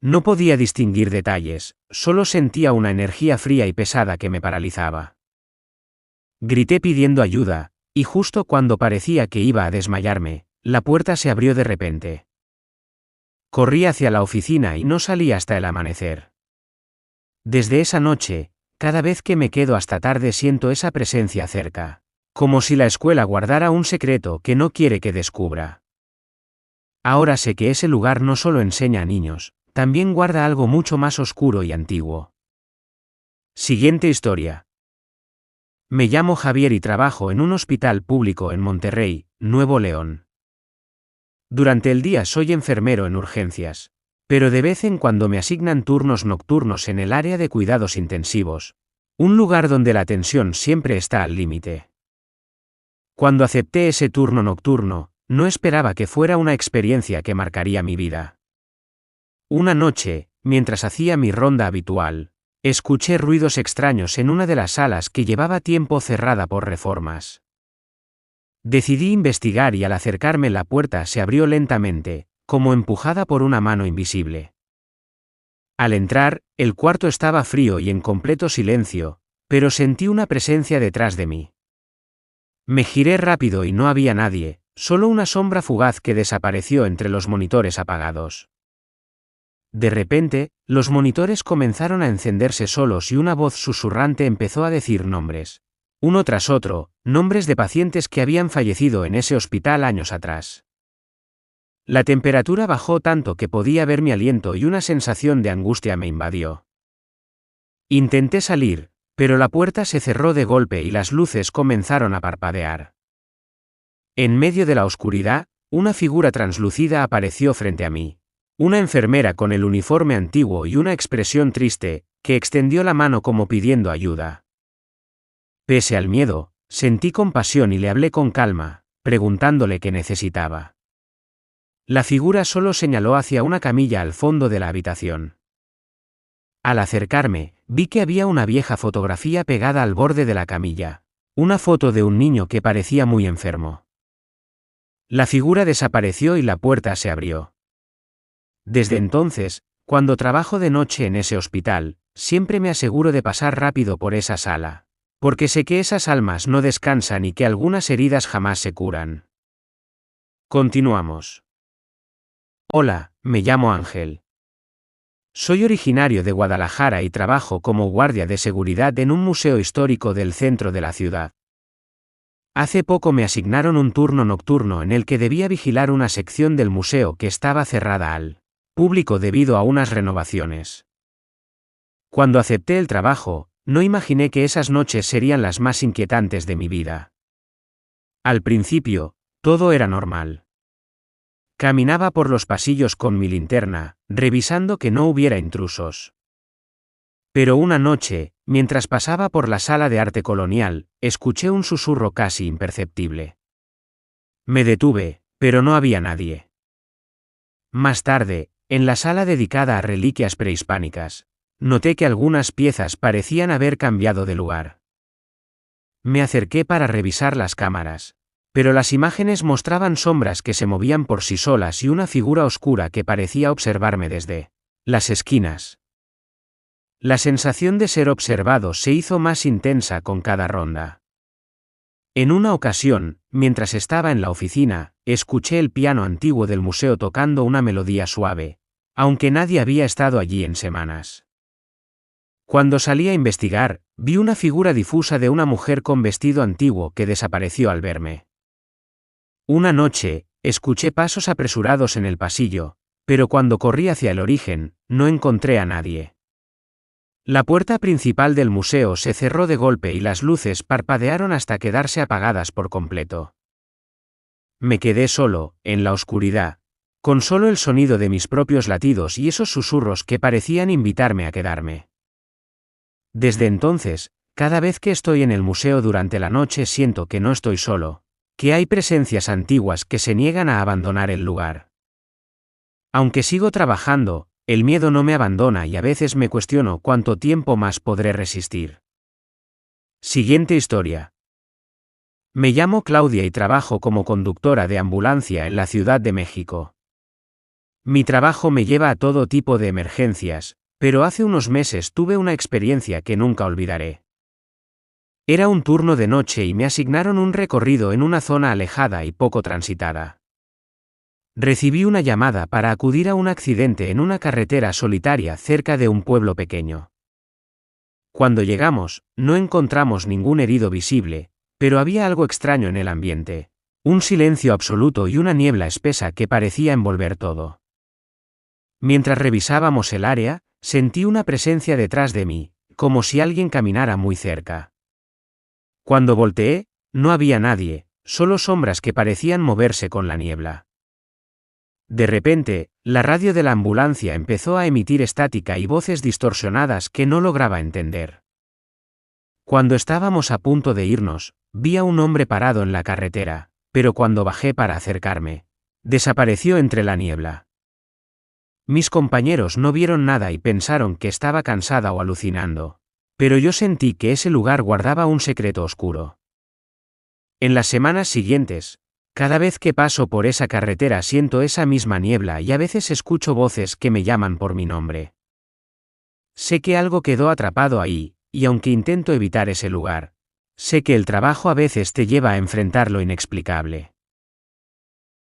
A: No podía distinguir detalles, solo sentía una energía fría y pesada que me paralizaba. Grité pidiendo ayuda, y justo cuando parecía que iba a desmayarme, la puerta se abrió de repente. Corrí hacia la oficina y no salí hasta el amanecer. Desde esa noche, cada vez que me quedo hasta tarde siento esa presencia cerca, como si la escuela guardara un secreto que no quiere que descubra. Ahora sé que ese lugar no solo enseña a niños, también guarda algo mucho más oscuro y antiguo. Siguiente historia. Me llamo Javier y trabajo en un hospital público en Monterrey, Nuevo León. Durante el día soy enfermero en urgencias, pero de vez en cuando me asignan turnos nocturnos en el área de cuidados intensivos, un lugar donde la tensión siempre está al límite. Cuando acepté ese turno nocturno, no esperaba que fuera una experiencia que marcaría mi vida. Una noche, mientras hacía mi ronda habitual, escuché ruidos extraños en una de las salas que llevaba tiempo cerrada por reformas. Decidí investigar y al acercarme la puerta se abrió lentamente, como empujada por una mano invisible. Al entrar, el cuarto estaba frío y en completo silencio, pero sentí una presencia detrás de mí. Me giré rápido y no había nadie, solo una sombra fugaz que desapareció entre los monitores apagados. De repente, los monitores comenzaron a encenderse solos y una voz susurrante empezó a decir nombres. Uno tras otro, nombres de pacientes que habían fallecido en ese hospital años atrás. La temperatura bajó tanto que podía ver mi aliento y una sensación de angustia me invadió. Intenté salir, pero la puerta se cerró de golpe y las luces comenzaron a parpadear. En medio de la oscuridad, una figura translúcida apareció frente a mí. Una enfermera con el uniforme antiguo y una expresión triste, que extendió la mano como pidiendo ayuda. Pese al miedo, sentí compasión y le hablé con calma, preguntándole qué necesitaba. La figura solo señaló hacia una camilla al fondo de la habitación. Al acercarme, vi que había una vieja fotografía pegada al borde de la camilla, una foto de un niño que parecía muy enfermo. La figura desapareció y la puerta se abrió. Desde entonces, cuando trabajo de noche en ese hospital, siempre me aseguro de pasar rápido por esa sala, porque sé que esas almas no descansan y que algunas heridas jamás se curan. Continuamos. Hola, me llamo Ángel. Soy originario de Guadalajara y trabajo como guardia de seguridad en un museo histórico del centro de la ciudad. Hace poco me asignaron un turno nocturno en el que debía vigilar una sección del museo que estaba cerrada al público debido a unas renovaciones. Cuando acepté el trabajo, no imaginé que esas noches serían las más inquietantes de mi vida. Al principio, todo era normal. Caminaba por los pasillos con mi linterna, revisando que no hubiera intrusos. Pero una noche, mientras pasaba por la sala de arte colonial, escuché un susurro casi imperceptible. Me detuve, pero no había nadie. Más tarde, en la sala dedicada a reliquias prehispánicas, noté que algunas piezas parecían haber cambiado de lugar. Me acerqué para revisar las cámaras, pero las imágenes mostraban sombras que se movían por sí solas y una figura oscura que parecía observarme desde las esquinas. La sensación de ser observado se hizo más intensa con cada ronda. En una ocasión, mientras estaba en la oficina, escuché el piano antiguo del museo tocando una melodía suave, aunque nadie había estado allí en semanas. Cuando salí a investigar, vi una figura difusa de una mujer con vestido antiguo que desapareció al verme. Una noche, escuché pasos apresurados en el pasillo, pero cuando corrí hacia el origen, no encontré a nadie. La puerta principal del museo se cerró de golpe y las luces parpadearon hasta quedarse apagadas por completo. Me quedé solo, en la oscuridad, con solo el sonido de mis propios latidos y esos susurros que parecían invitarme a quedarme. Desde entonces, cada vez que estoy en el museo durante la noche siento que no estoy solo, que hay presencias antiguas que se niegan a abandonar el lugar. Aunque sigo trabajando, el miedo no me abandona y a veces me cuestiono cuánto tiempo más podré resistir. Siguiente historia. Me llamo Claudia y trabajo como conductora de ambulancia en la Ciudad de México. Mi trabajo me lleva a todo tipo de emergencias, pero hace unos meses tuve una experiencia que nunca olvidaré. Era un turno de noche y me asignaron un recorrido en una zona alejada y poco transitada. Recibí una llamada para acudir a un accidente en una carretera solitaria cerca de un pueblo pequeño. Cuando llegamos, no encontramos ningún herido visible, pero había algo extraño en el ambiente, un silencio absoluto y una niebla espesa que parecía envolver todo. Mientras revisábamos el área, sentí una presencia detrás de mí, como si alguien caminara muy cerca. Cuando volteé, no había nadie, solo sombras que parecían moverse con la niebla. De repente, La radio de la ambulancia empezó a emitir estática y voces distorsionadas que no lograba entender. Cuando estábamos a punto de irnos, vi a un hombre parado en la carretera, pero cuando bajé para acercarme, desapareció entre la niebla. Mis compañeros no vieron nada y pensaron que estaba cansada o alucinando, pero yo sentí que ese lugar guardaba un secreto oscuro. En las semanas siguientes, cada vez que paso por esa carretera siento esa misma niebla y a veces escucho voces que me llaman por mi nombre. Sé que algo quedó atrapado ahí, y aunque intento evitar ese lugar, sé que el trabajo a veces te lleva a enfrentar lo inexplicable.